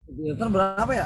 Liter berapa ya?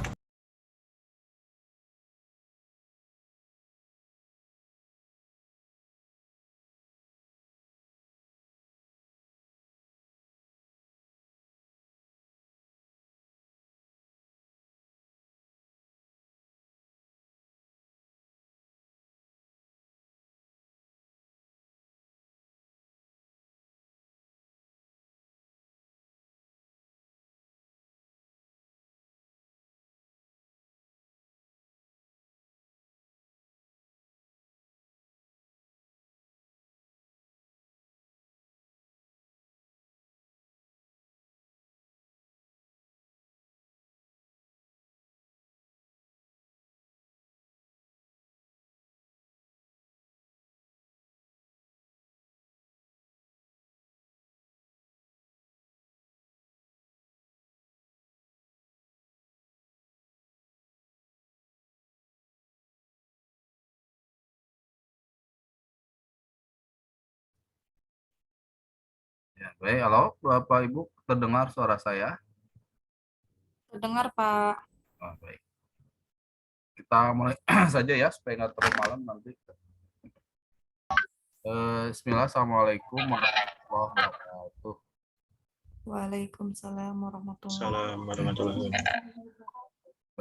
Ya, baik, halo Bapak Ibu, terdengar suara saya? Terdengar, Pak. Oh, baik. Kita mulai saja ya supaya nggak terlalu malam nanti. Bismillah, Assalamualaikum warahmatullahi wabarakatuh. Waalaikumsalam warahmatullahi Salam warahmatullahi wabarakatuh.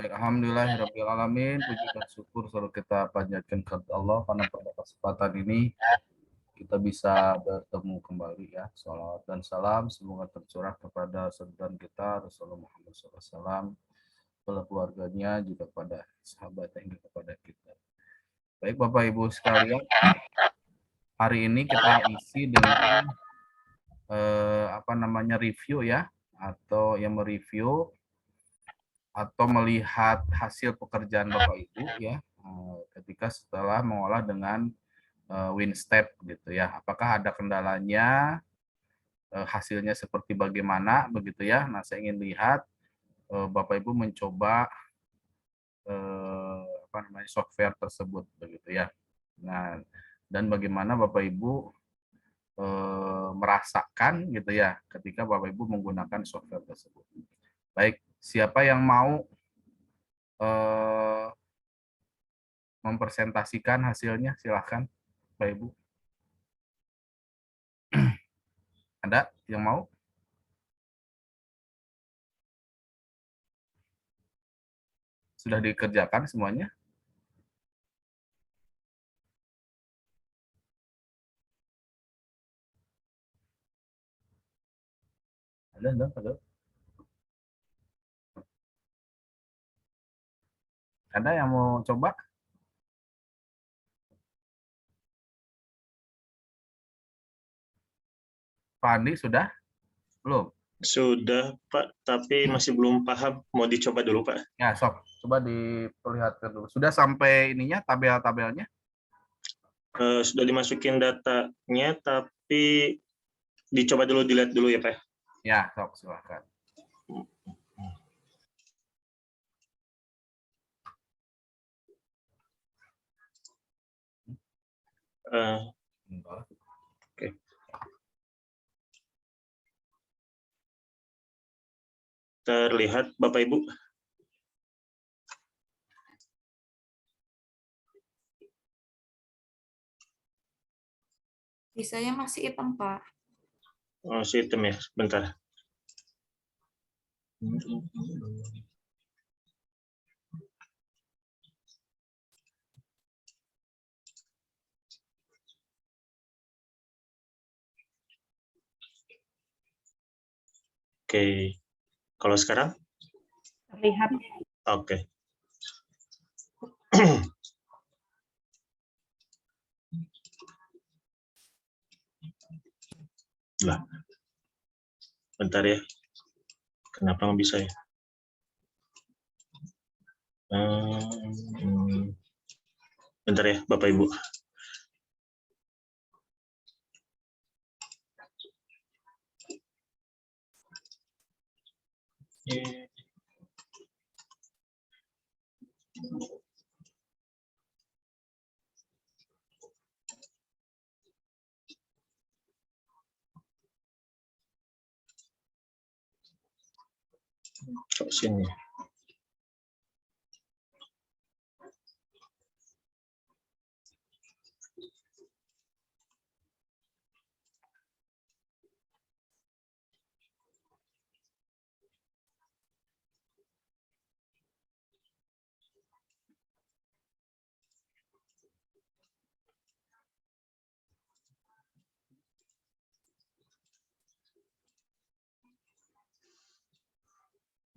Baik, alhamdulillahirabbil alamin. Puji dan syukur selalu kita panjatkan kepada Allah karena pada kesempatan ini kita bisa bertemu kembali ya. Salawat dan salam semoga tercurah kepada junjungan kita Rasulullah Muhammad SAW, kepada keluarganya, juga pada sahabat yang kepada kita. Baik Bapak Ibu sekalian, hari ini kita isi dengan review ya, atau yang mereview atau melihat hasil pekerjaan Bapak Ibu ya, ketika setelah mengolah dengan WinStep gitu ya. Apakah ada kendalanya, hasilnya seperti bagaimana begitu ya. Nah, saya ingin lihat Bapak Ibu mencoba software tersebut begitu ya. Nah, dan bagaimana Bapak Ibu merasakan gitu ya ketika Bapak Ibu menggunakan software tersebut. Baik, siapa yang mau mempresentasikan hasilnya? Silahkan, Bapak Ibu. Ada yang mau? Sudah dikerjakan semuanya? Ada. Ada yang mau coba? Pak Andi sudah? Belum? Sudah, Pak, tapi masih belum paham. Mau dicoba dulu, Pak. Ya, sok. Coba diperlihatkan dulu. Sudah sampai ininya, tabel-tabelnya? Sudah dimasukin datanya, tapi dicoba dulu, dilihat dulu ya, Pak. Ya, sok, silahkan. Oke. Terlihat, Bapak Ibu? Bisanya masih hitam, Pak. Oh, sistem ya, bentar. Oke, kalau sekarang? Terlihat. Oke. Lah, bentar ya. Kenapa nggak bisa ya? Bentar ya, Bapak Ibu. Kok sini?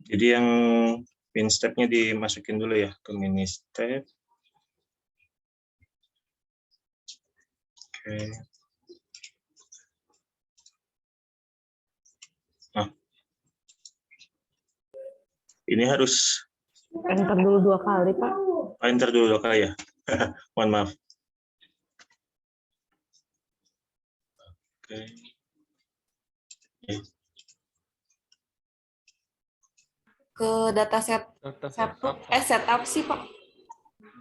Jadi yang min step-nya dimasukin dulu ya ke mini step. Oke. Nah, ini harus Enter dulu 2 kali, Pak. enter dulu kali ya. Mohon maaf. Oke. Ke dataset setup sih Pak.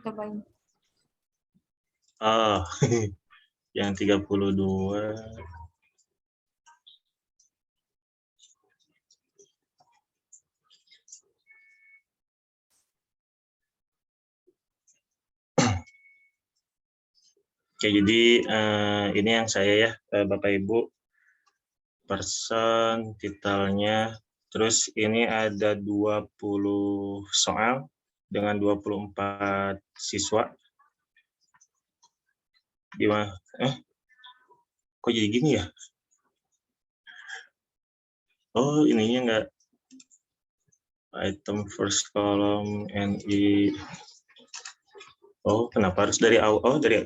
Cobain. Ah, yang 32. Oke, jadi ini yang saya ya, Bapak Ibu, person, titelnya, terus ini ada 20 soal dengan 24 siswa. Gimana? Kok jadi gini ya? Oh, ininya enggak. Item first column, NI. Oh, kenapa harus dari awal? Oh, dari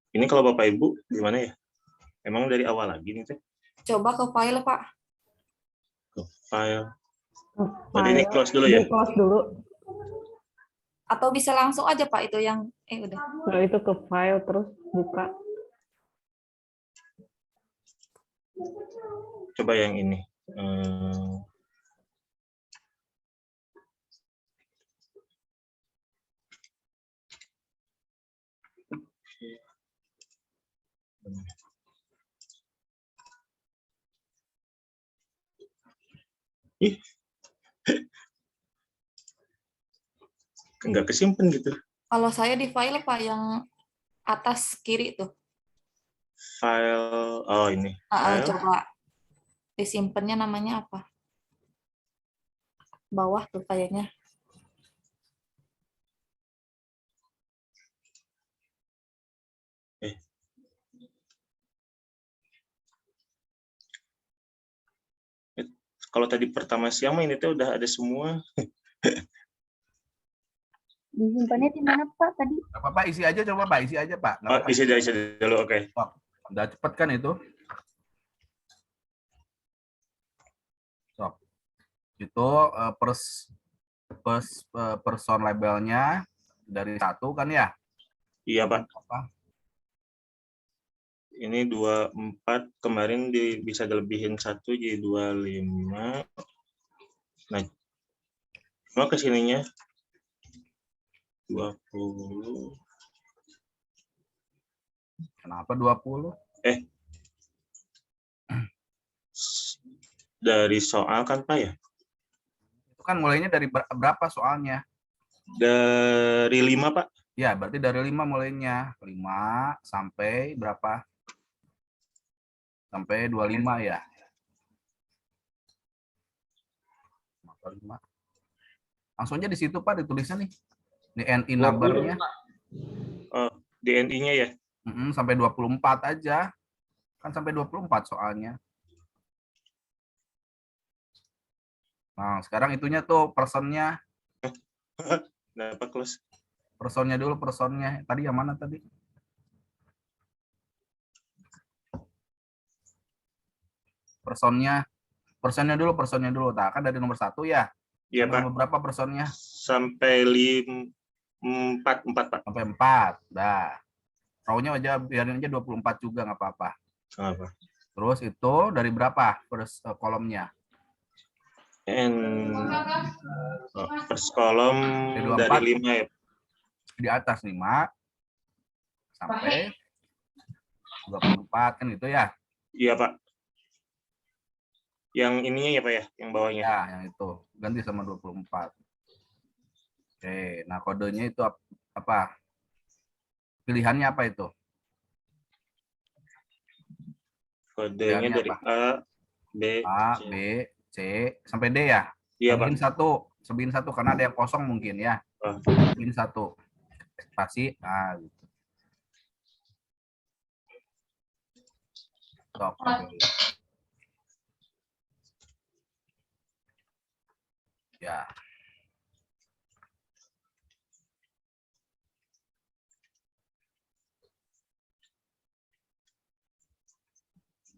ini kalau Bapak Ibu gimana ya? Emang dari awal lagi nih teh? Coba ke file Pak. Ke file. Berarti ini close dulu ya? Di close dulu. Atau bisa langsung aja Pak itu yang udah. Nah, itu ke file terus buka. Coba yang ini. Ih, nggak kesimpan gitu. Kalau saya di file Pak yang atas kiri tuh. File, oh ini. File. Coba disimpannya namanya apa? Bawah tuh kayaknya. Kalau tadi pertama siang mah ini tuh udah ada semua. Disimpannya di mana Pak tadi? Apa-apa, isi aja, coba Pak, isi aja Pak. Nggak Oh, apa-apa. isi dulu, oke. Oh, udah cepet kan itu. So, itu person labelnya dari 1 kan ya? Iya Pak. Apa? Ini 24, kemarin bisa dilebihin 1 jadi 25. Nah, cuma kesininya 20. Kenapa 20? Dari soal kan Pak ya? Itu kan mulainya dari berapa soalnya? Dari 5 Pak. Ya, berarti dari 5 mulainya. 5 sampai berapa? Sampai 25 ya? 5. Langsung aja di situ Pak ditulisnya nih. Di NI number-nya. Oh, DNI-nya ya? Sampai 24 aja. Kan sampai 24 soalnya. Nah, sekarang itunya tuh personnya. Kenapa close? Personnya dulu, personnya. Tadi yang mana tadi? Personnya dulu. Nah, kan dari nomor 1 ya? Iya Sampai Pak. nomor berapa personnya? Sampai 4 Pak. Sampai 4. Dah. Row-nya aja biarin aja 24 juga nggak apa-apa. Apa? Terus itu dari berapa first kolomnya? First column dari 5 ya. Di atas 5 sampai 24 kan gitu ya? Iya Pak. Yang ininya ya Pak ya, yang bawahnya. Ya, yang itu. Ganti sama 24. Oke, nah kodenya itu apa? Pilihannya apa itu? Kodenya dari apa? A, B, C, sampai D ya? iya Pak. Sebihin satu karena ada yang kosong mungkin ya. Sebihin 1. Spasi, nah gitu. Stop. Ya.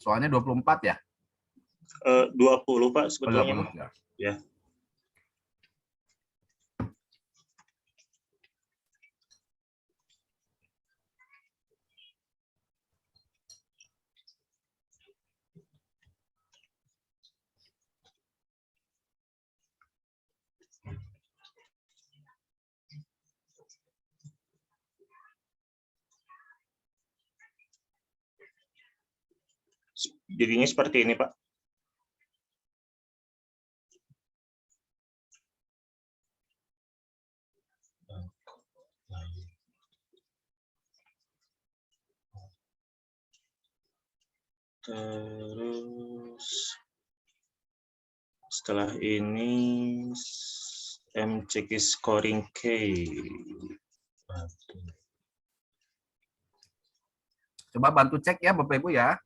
Soalnya 24 ya? 20 Pak Oh, sebetulnya. 20 ya. Ya. Jadinya seperti ini, Pak. Terus setelah ini MCQ scoring K. Coba bantu cek ya Bapak Ibu ya.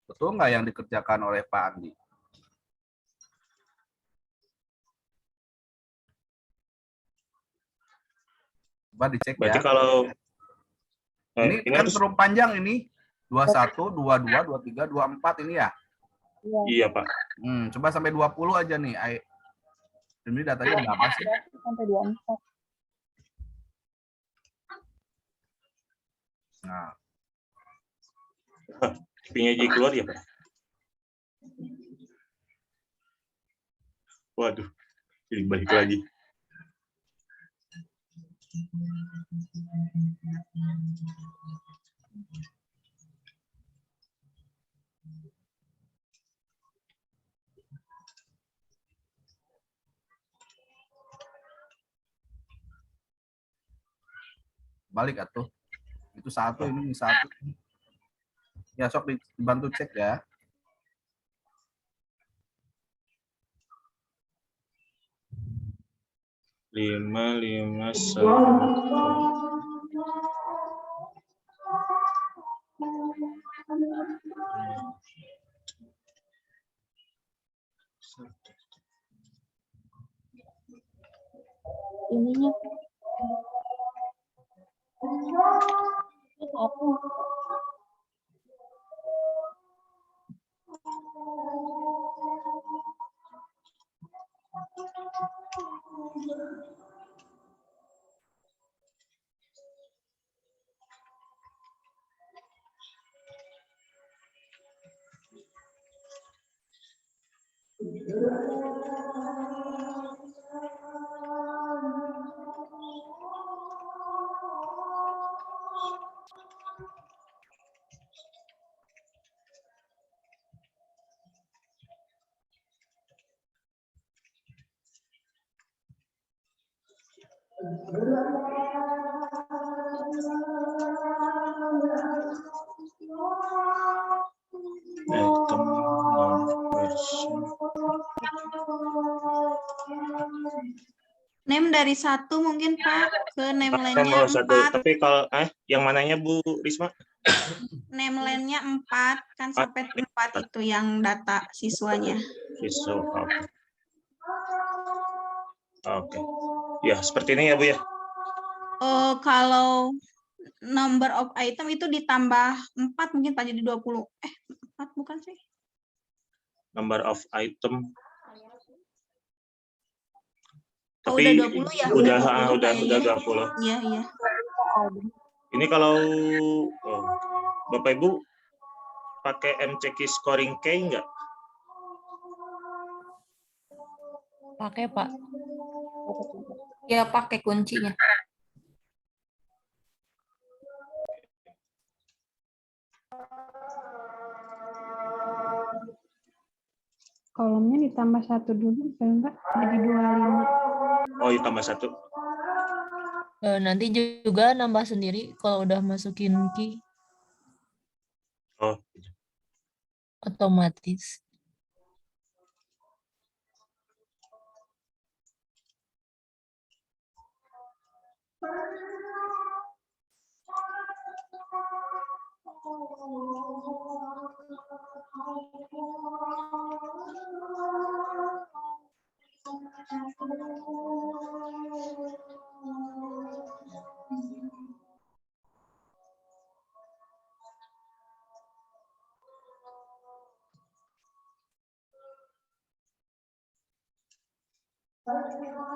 Betul nggak yang dikerjakan oleh Pak Andi? Coba dicek Berarti ya. kalau Ini kan harus terlalu panjang ini. 21, 22, 23, 24 ini ya. iya, Pak. Coba sampai 20 aja nih. Ini datanya berapa sih? Sampai 24. Nah, P-nya jadi keluar ya, Pak. Waduh, jadi balik lagi. balik atuh. Itu satu, ini satu. Ya, sok dibantu cek ya. Lima satu. Ininya. Aku. Name dari 1 mungkin Pak ke name lainnya Nomor 1. 4. Tapi kalau yang mananya Bu Risma? Name lainnya 4 kan sampai 4 itu yang data siswanya. Visual. Oke. Ya, seperti ini ya, Bu ya. Kalau number of item itu ditambah 4 mungkin Pak jadi 20. 4 bukan sih? Number of item. Oh, Tapi udah 20 ya? Udah 20 20. Iya, iya. Ini kalau Bapak Ibu pakai MCQ scoring K enggak? Pakai, Pak. Ya, pakai kuncinya. Kolomnya ditambah 1 dulu, kalau enggak jadi 25. Oh, tambah 1. Nanti juga nambah sendiri kalau udah masukin key Oh, otomatis.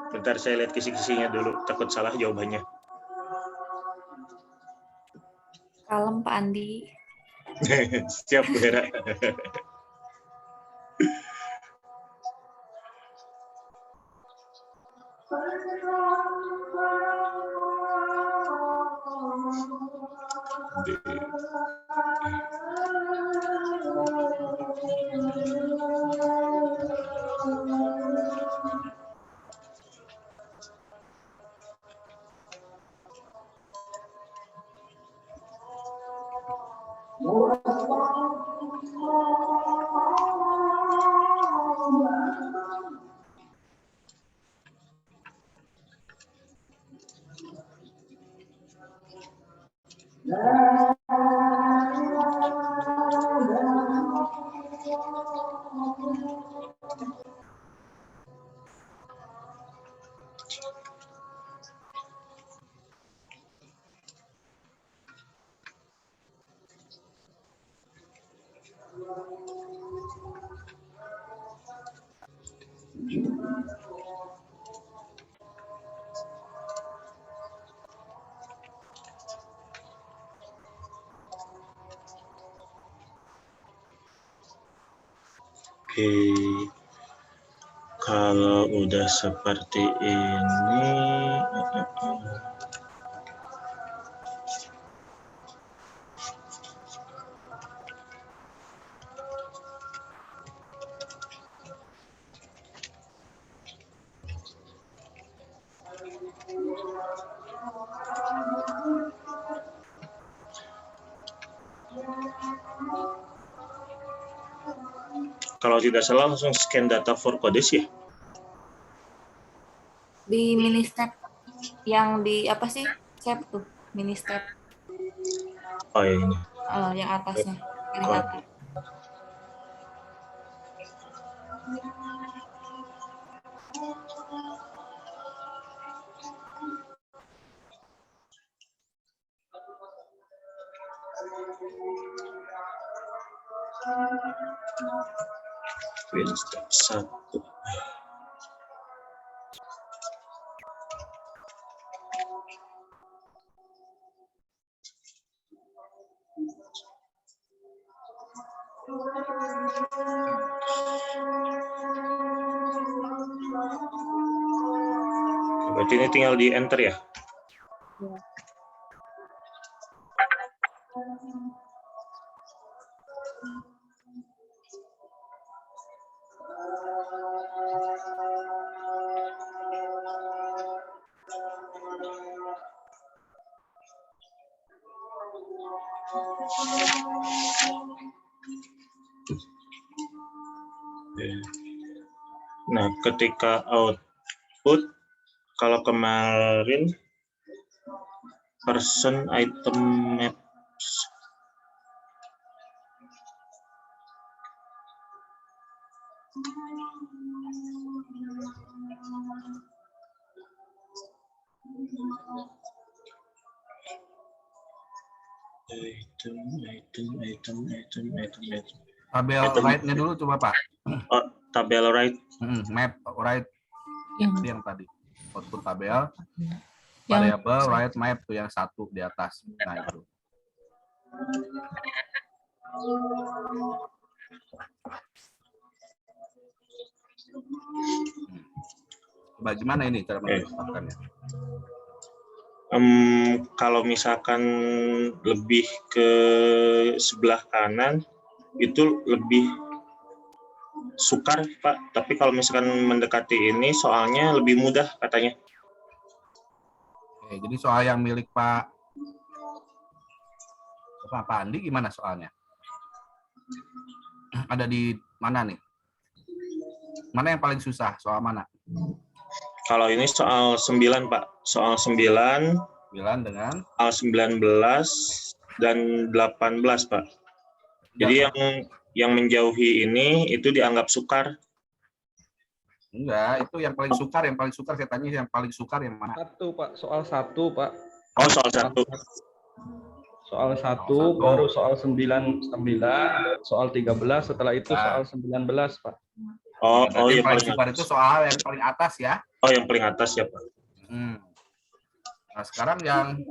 Bentar saya lihat kisi-kisinya dulu, takut salah jawabannya. Kalem Pak Andi. Siap, Bu Hera. Oke, kalau udah seperti ini, kalau tidak salah langsung scan data for codes ya? Di mini step yang di apa sih? Step tuh, mini step Oh ya ini. yang atasnya. Paling atas. Step 1. Berarti ini tinggal di enter ya? Nah, ketika output, kalau kemarin person item maps, item. Tabel right-nya dulu coba Pak. Oh, tabel right. Map right Yang yang tadi. Output tabel, yang variable right map tuh yang satu di atas. Nah itu. Coba gimana ini cara menetapkannya? Kalau misalkan lebih ke sebelah kanan itu lebih sukar Pak, tapi kalau misalkan mendekati ini soalnya lebih mudah katanya. Oke, jadi soal yang milik Pak Andi gimana soalnya? Ada di mana nih? Mana yang paling susah? Soal mana? Kalau ini soal 9 Pak, soal 9 dengan soal 19 dan 18 Pak. Jadi yang menjauhi ini itu dianggap sukar. Enggak, itu yang paling sukar, saya tanya yang paling sukar yang mana? Satu, Pak. Soal 1, Pak. Oh, soal 1. Soal 1, Soal 1. baru soal 9, soal 13, setelah itu soal 19, Pak. Oh, Berarti yang yang paling paling sukar atas. itu soal yang paling atas ya. Oh, yang paling atas ya, Pak. Nah, sekarang yang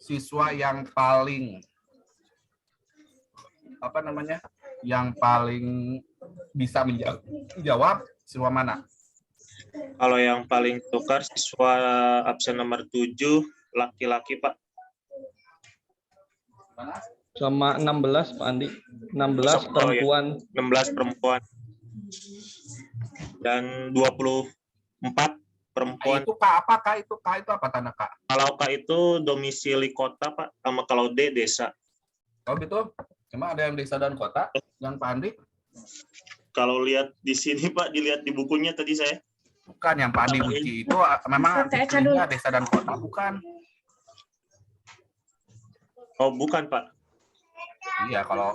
siswa yang paling yang paling bisa menjawab siswa mana? Kalau yang paling sukar siswa absen nomor 7 laki-laki, Pak. Sama 16, Pak Andi. 16 perempuan. 16 perempuan. Dan 24 perempuan. Itu Kak apa Kak? Itu Kak itu apa tanda Kak? Kalau K itu domisili kota, Pak. Sama kalau D desa. Oh gitu? Cuma ada yang desa dan kota, yang Pak Andi? Kalau lihat di sini, Pak, dilihat di bukunya tadi saya. Bukan, yang Pak Andi uji itu memang artikelnya desa dan kota, bukan? Oh, bukan, Pak. Iya, kalau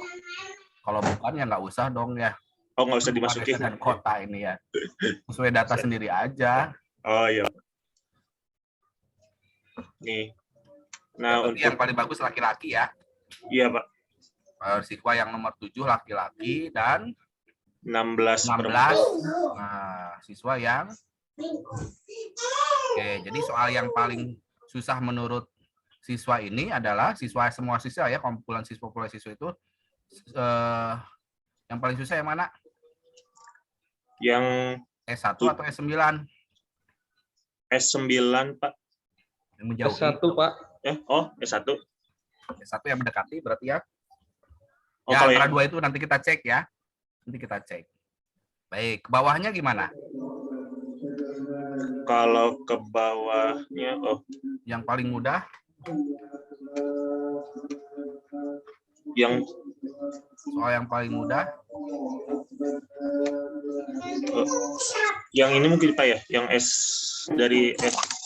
bukan ya nggak usah dong ya. Oh, nggak usah Bukan dimasukin. desa dan kota ini ya. Sesuai data sendiri aja. Oh, iya. Nih. Nah, Berarti yang untuk paling bagus laki-laki ya. iya, Pak. Siswa yang nomor 7 laki-laki dan 16 16 perempuan. siswa yang Oke, jadi soal yang paling susah menurut siswa ini adalah semua siswa ya, kumpulan siswa itu yang paling susah yang mana? Yang S1 atau S9? S9, Pak. Yang menjauhi. S1, Pak. S1. S1 yang mendekati berarti ya. Oh, Ya, kalau antara yang dua itu nanti kita cek ya. Nanti kita cek. Baik, ke bawahnya gimana? kalau ke bawahnya, Yang paling mudah? Soal yang paling mudah? Yang ini mungkin Pak ya, yang dari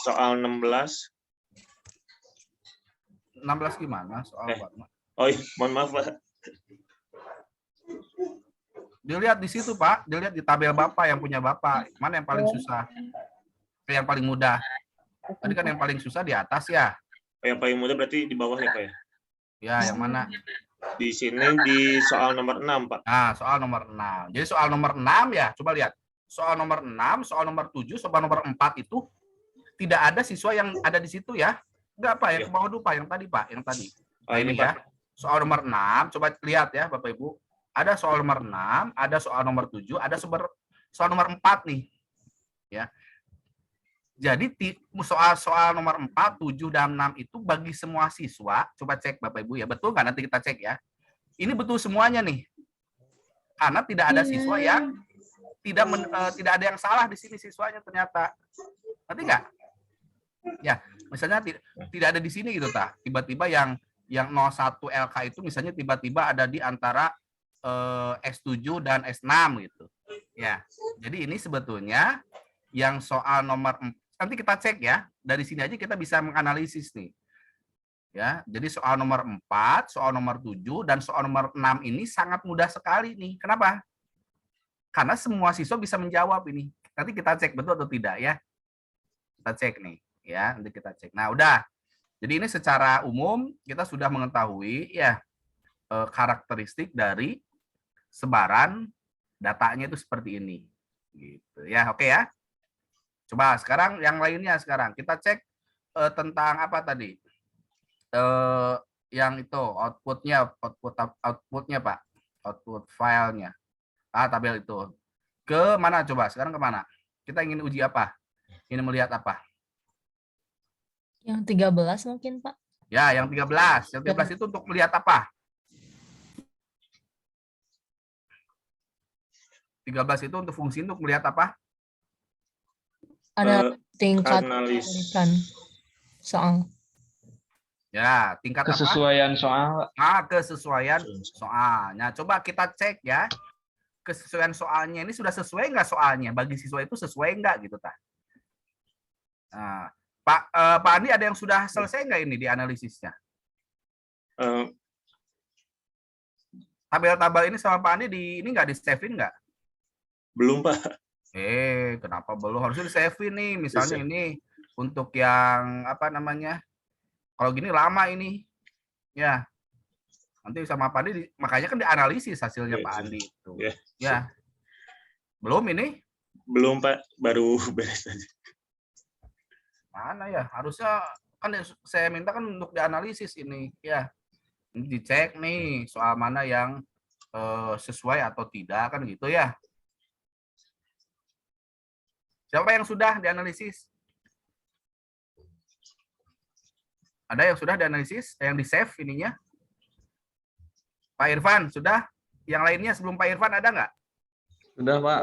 soal 16. 16 gimana soal Pak? Oh iya, mohon maaf Pak. Dilihat di situ Pak, dilihat di tabel Bapak yang punya Bapak. Mana yang paling susah? Yang paling mudah. Tadi kan yang paling susah di atas ya. Yang paling mudah berarti di bawah ya Pak ya? Ya, yang mana? Di sini di soal nomor 6 Pak. Nah, soal nomor 6. Jadi soal nomor 6 ya, coba lihat. Soal nomor 6, soal nomor 7, soal nomor 4 itu tidak ada siswa yang ada di situ ya. Enggak Pak, yang ke bawah dulu Pak, yang tadi Pak, yang tadi. Nah, ini ya. Soal nomor 6, coba lihat ya Bapak Ibu. Ada soal nomor 6, ada soal nomor 7, ada soal nomor 4 nih. Ya. Jadi soal nomor 4, 7, dan 6 itu bagi semua siswa, coba cek Bapak Ibu ya, betul nggak? Nanti kita cek ya. Ini betul semuanya nih. Karena tidak ada siswa yang tidak ada yang salah di sini siswanya ternyata. Ngerti nggak? Ya, misalnya tidak ada di sini gitu ta. Tiba-tiba yang 01 LK itu misalnya tiba-tiba ada di antara S7 dan S6 gitu. Ya. Jadi ini sebetulnya yang soal nomor 4, nanti kita cek ya. Dari sini aja kita bisa menganalisis nih. Ya, jadi soal nomor 4, soal nomor 7 dan soal nomor 6 ini sangat mudah sekali nih. Kenapa? Karena semua siswa bisa menjawab ini. Nanti kita cek betul atau tidak ya. Kita cek nih, ya. Nanti kita cek. Nah, udah. Jadi ini secara umum kita sudah mengetahui ya karakteristik dari sebaran datanya itu seperti ini. Gitu ya. Oke ya. Coba sekarang yang lainnya sekarang kita cek tentang apa tadi? Yang itu outputnya Pak, output filenya, tabel itu ke mana coba? Sekarang ke mana? Kita ingin uji apa? Ingin melihat apa? Yang 13 mungkin Pak. Ya, yang 13. Yang 13 itu untuk melihat apa? 13 itu untuk fungsi untuk melihat apa? Ada tingkat analis. kebalikan soal. Ya, tingkat Kesesuaian soal. Kesesuaian soalnya. Coba kita cek ya. Kesesuaian soalnya ini sudah sesuai nggak soalnya? Bagi siswa itu sesuai nggak gitu, Tah? Nah, Pak Andi ada yang sudah selesai nggak ini di analisisnya? Eh, Tabel-tabel ini sama Pak Andi ini nggak di-save-in nggak? belum Pak. kenapa belum? Harusnya di-save nih, misalnya ini untuk yang apa namanya? Kalau gini lama ini. Ya. Nanti sama Pak Andi, makanya kan dianalisis hasilnya Pak Andi itu. Ya. Belum ini? Belum, Pak. Baru beres aja. Mana ya? Harusnya kan saya minta kan untuk dianalisis ini. Ya. Ini dicek nih soal mana yang sesuai atau tidak kan gitu ya. Siapa yang sudah dianalisis? Ada yang sudah dianalisis? Yang di-save ininya? Pak Irfan, sudah? Yang lainnya sebelum Pak Irfan ada nggak? Sudah, Pak.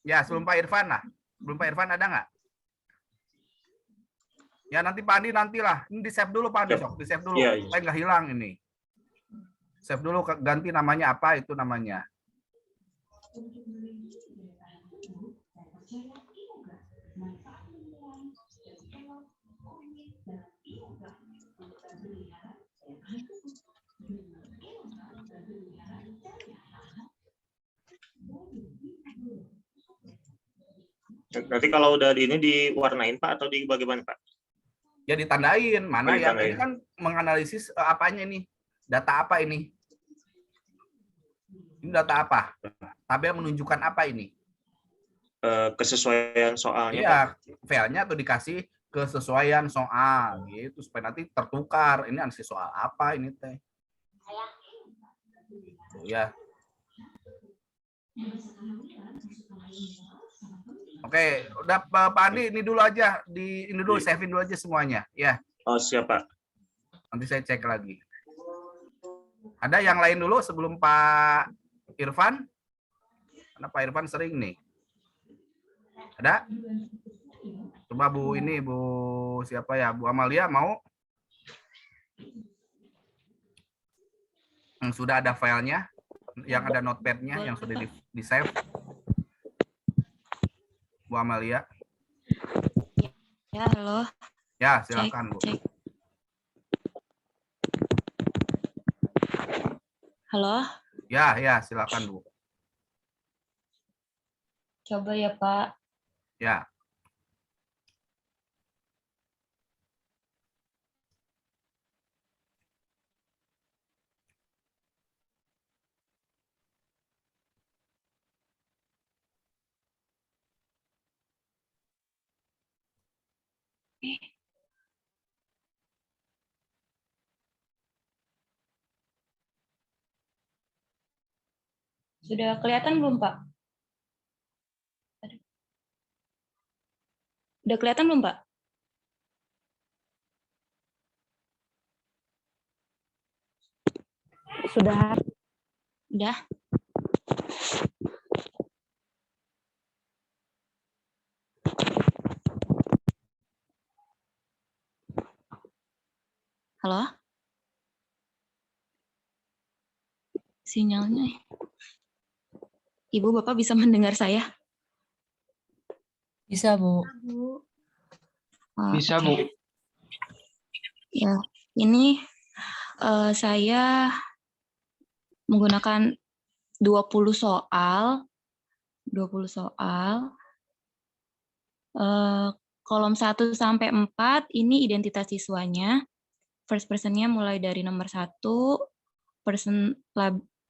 Ya, sebelum Pak Irfan lah. Sebelum Pak Irfan ada nggak? Ya, nanti Pak Andi nantilah. Ini di-save dulu Pak Andi, sok. Di-save dulu. Supaya nggak hilang ini. Save dulu, ganti namanya apa itu namanya. Nanti kalau udah ini diwarnain Pak atau di bagaimana Pak? Ya ditandain mana yang ini kan menganalisis apanya ini, data apa ini? Ini data apa? Tabel menunjukkan apa ini? Kesesuaian soalnya. Iya, filenya tuh dikasih kesesuaian soal gitu supaya nanti tertukar. Ini analisis soal apa ini teh? Gitu, ya. Oke, udah Pak Andi ini dulu aja ini dulu save dulu aja semuanya, ya. Oh, siap Pak. Nanti saya cek lagi. Ada yang lain dulu sebelum Pak Irfan? Karena Pak Irfan sering nih. Ada? Coba Bu ini, Bu siapa ya? Bu Amalia mau? Yang sudah ada filenya, yang ada notepad-nya, yang sudah di-save. Bu Amalia. Ya, halo. Ya, silakan Bu. Cek. Halo. Ya, silakan Bu. Coba ya, Pak. Ya. Sudah kelihatan belum, Pak? Udah kelihatan belum, Pak? Sudah. Udah. Halo? Sinyalnya. Ibu, Bapak bisa mendengar saya? Bisa, Bu. Bisa, Bu. Ya, ini saya menggunakan 20 soal. 20 soal. Kolom 1 sampai 4 ini identitas siswanya. First person-nya mulai dari nomor 1, person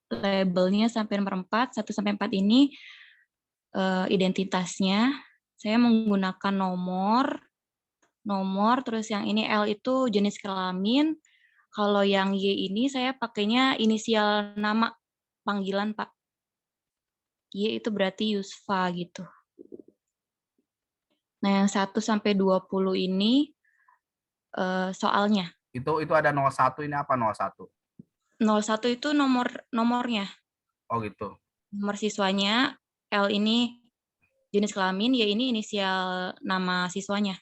labelnya sampai nomor 4, 1 sampai 4 ini identitasnya. Saya menggunakan nomor, terus yang ini L itu jenis kelamin. Kalau yang Y ini saya pakainya inisial nama panggilan, Pak. Y itu berarti Yusfa gitu. Nah, yang 1 sampai 20 ini soalnya. Itu ada 01 ini apa 01? 01 itu nomornya. Oh gitu. Nomor siswanya, L ini jenis kelamin, Y ini inisial nama siswanya.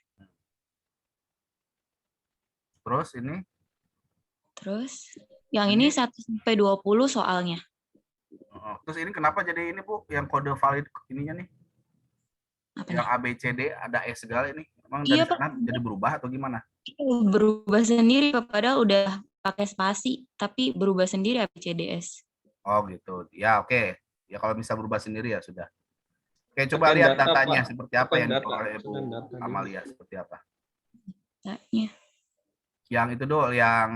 Terus ini? Terus yang ini 1 sampai 20 soalnya. Terus ini kenapa jadi ini Bu, yang kode valid ininya nih? Apa Yang nih? A, B, C, D, ada E segala ini. Emang Iya, dari sana jadi berubah atau gimana? Berubah sendiri, padahal udah pakai spasi, tapi berubah sendiri ABCDS. Oh gitu. Ya oke. Ya kalau bisa berubah sendiri ya sudah. Oke, coba Tekan lihat data, datanya Pak. seperti apa Tekan yang data. diperoleh Ibu Tekan data dulu. Amalia, seperti apa? Datanya. Yang itu dulu, yang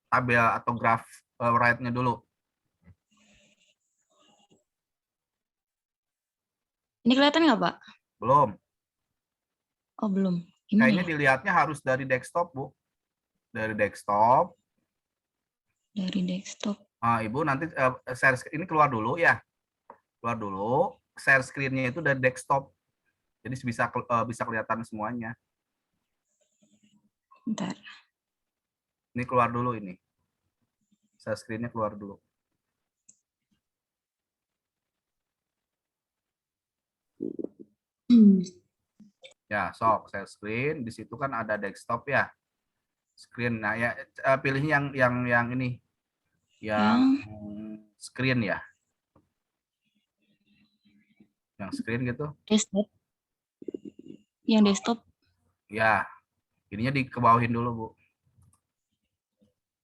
tabel atau graf right-nya dulu. Ini kelihatan nggak, Pak? Belum. Oh, belum. Gimana Kayaknya ya? dilihatnya harus dari desktop, Bu. Dari desktop. Dari desktop. Ibu nanti share screen ini keluar dulu ya. Keluar dulu. Share screen-nya itu dari desktop. Jadi bisa kelihatan semuanya. Bentar. Ini keluar dulu ini. Share screen-nya keluar dulu. Ya, sok share screen. Di situ kan ada desktop ya. Screen. Nah, ya pilih yang ini. Yang screen ya. Yang screen gitu. Desktop. Yang desktop. Ya. Ininya dikebawahin dulu, Bu.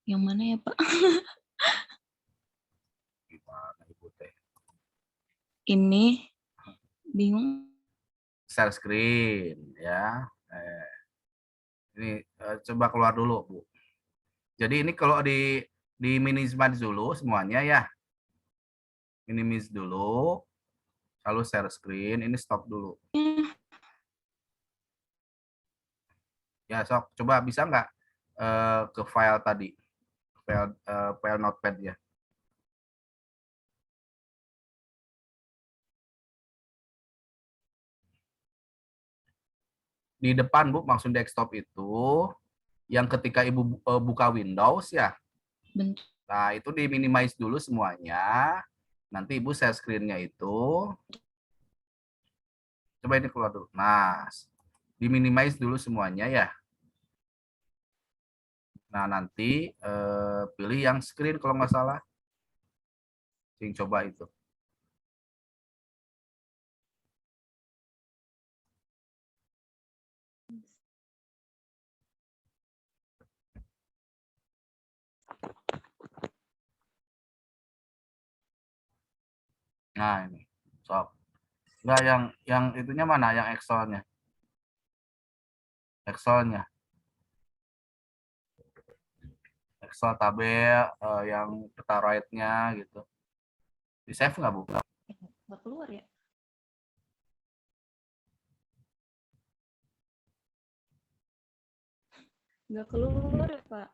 Yang mana ya, Pak? Gimana Ibu teh? Ini bingung. Share screen ya. Ini coba keluar dulu, Bu. Jadi ini kalau di minimize dulu semuanya ya. Minimize dulu. Lalu share screen, ini stop dulu. Ya, sok coba bisa nggak ke file tadi? File notepad ya. Di depan, Bu, maksud desktop itu yang ketika Ibu buka Windows ya. Bentar. Nah, itu di minimize dulu semuanya. Nanti Ibu share screen-nya itu. Coba ini keluar dulu. Nah, di minimize dulu semuanya ya. Nah, nanti pilih yang screen kalau nggak salah. Coba itu. Nah, ini. Sok. Enggak, yang itunya mana? Yang Excel-nya. Excel-nya. Excel tabel yang peta right-nya gitu. Di save nggak, Bu? Nggak keluar ya? Nggak keluar ya, Pak?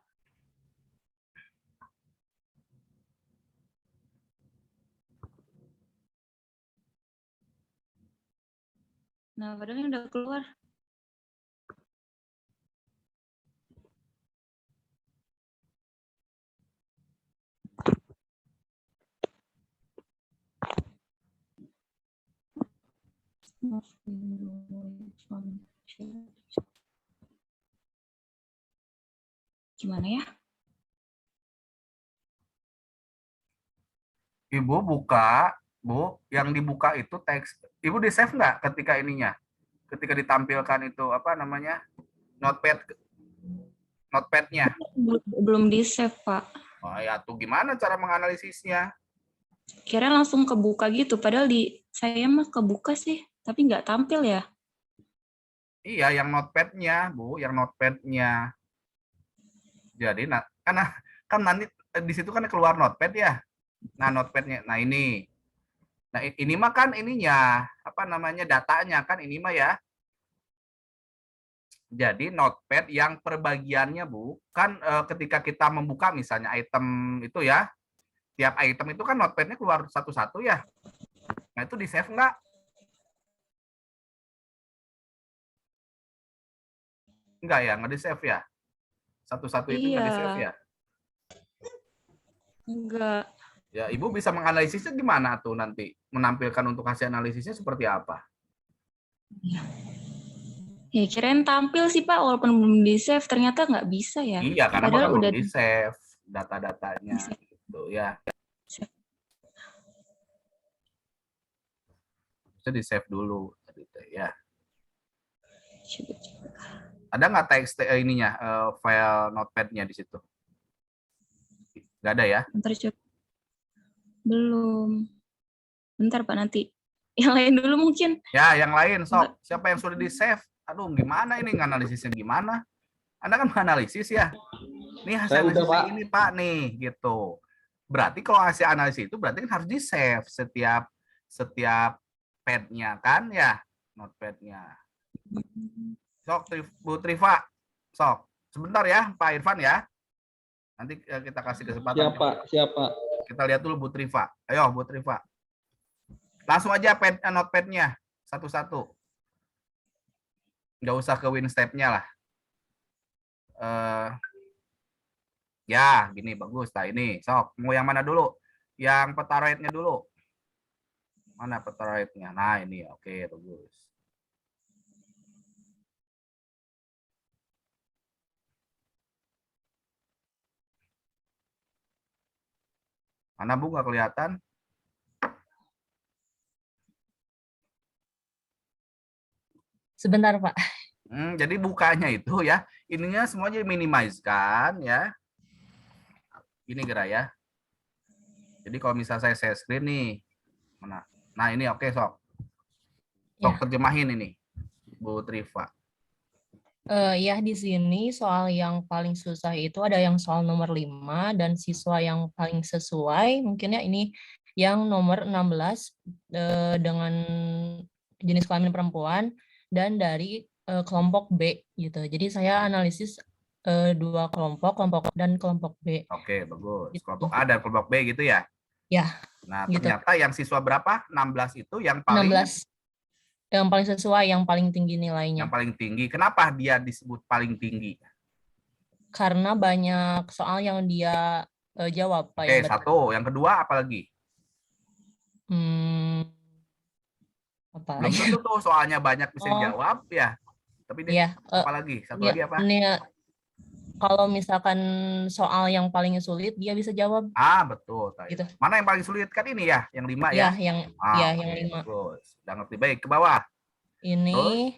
Nah, padahal ini udah keluar. Gimana ya? Ibu buka, Bu, yang dibuka itu teks. Ibu di save nggak ketika ininya? Ketika ditampilkan itu apa namanya? Notepad-nya. Belum di save, Pak. Oh ya, tuh gimana cara menganalisisnya? Kira langsung kebuka gitu, padahal di saya mah kebuka sih, tapi nggak tampil ya. Iya, yang notepad-nya, Bu, yang notepad-nya. Jadi, kan nanti di situ kan keluar notepad ya. Nah, notepad-nya, nah ini. Nah, ini mah kan ininya, apa namanya, datanya kan ini mah ya. Jadi notepad yang perbagiannya, Bu, kan ketika kita membuka misalnya item itu ya, tiap item itu kan notepad-nya keluar satu-satu ya. Nah, itu di save nggak? Enggak ya, nggak di save ya? Satu-satu itu nggak di save ya? Enggak. Ya, Ibu bisa menganalisisnya gimana tuh nanti? Menampilkan untuk hasil analisisnya seperti apa? Ya kirain tampil sih, Pak, walaupun belum di save, ternyata nggak bisa ya. Iya, karena Padahal belum udah di save data-datanya gitu ya. Bisa di save dulu gitu ya. Ada nggak teks ininya file notepad-nya di situ? Nggak ada ya? Bentar, coba. Belum. Bentar Pak nanti. Yang lain dulu mungkin. Ya, yang lain, sok. Siapa yang sudah di-save? Aduh, gimana ini analisisnya gimana? Anda kan menganalisis ya. Nih hasil Saya udah, analisis Pak. ini Pak nih, gitu. Berarti kalau hasil analisis itu berarti kan harus di-save setiap pad-nya kan ya, notepad-nya. Sok, Bu Triva. Sok. Sebentar ya, Pak Irfan ya. Nanti kita kasih kesempatan. Siapa? Kita lihat dulu Bu Triva. Ayo, Bu Triva. Langsung aja notepad-nya satu-satu. Nggak usah ke WinStep-nya lah. Ya, gini bagus. Nah, ini sok. Mau yang mana dulu? Yang petaroidnya dulu. Mana petaroidnya? Nah, ini. Oke, bagus. Mana Bu nggak kelihatan? Sebentar, Pak. Jadi bukanya itu ya, ininya semuanya minimize kan ya. Ini Gra ya. Jadi kalau misalnya saya share screen nih, mana? Nah ini oke sok. Sok Ya. terjemahin ini, Bu Triva. Ya, di sini soal yang paling susah itu ada yang soal nomor 5 dan siswa yang paling sesuai mungkin ya ini yang nomor 16 dengan jenis kelamin perempuan dan dari kelompok B gitu. Jadi saya analisis dua kelompok dan kelompok B. Oke, bagus. Gitu. Kelompok A dan kelompok B gitu ya? Ya. Nah, Gitu. ternyata yang siswa berapa? 16 itu yang paling 16 yang paling sesuai, yang paling tinggi nilainya. yang paling tinggi. Kenapa dia disebut paling tinggi? Karena banyak soal yang dia jawab, Pak. Oke, satu. Yang kedua apa lagi? Apa Belum lagi? tentu tuh soalnya banyak bisa Oh. jawab ya. Tapi dia Iya, apa lagi? Satu lagi apa? Kalau misalkan soal yang paling sulit dia bisa jawab. Ah, betul. Gitu. Mana yang paling sulit kan ini ya, yang 5 Ya, ya? yang 5. Terus, udah ngerti baik ke bawah. Ini Terus,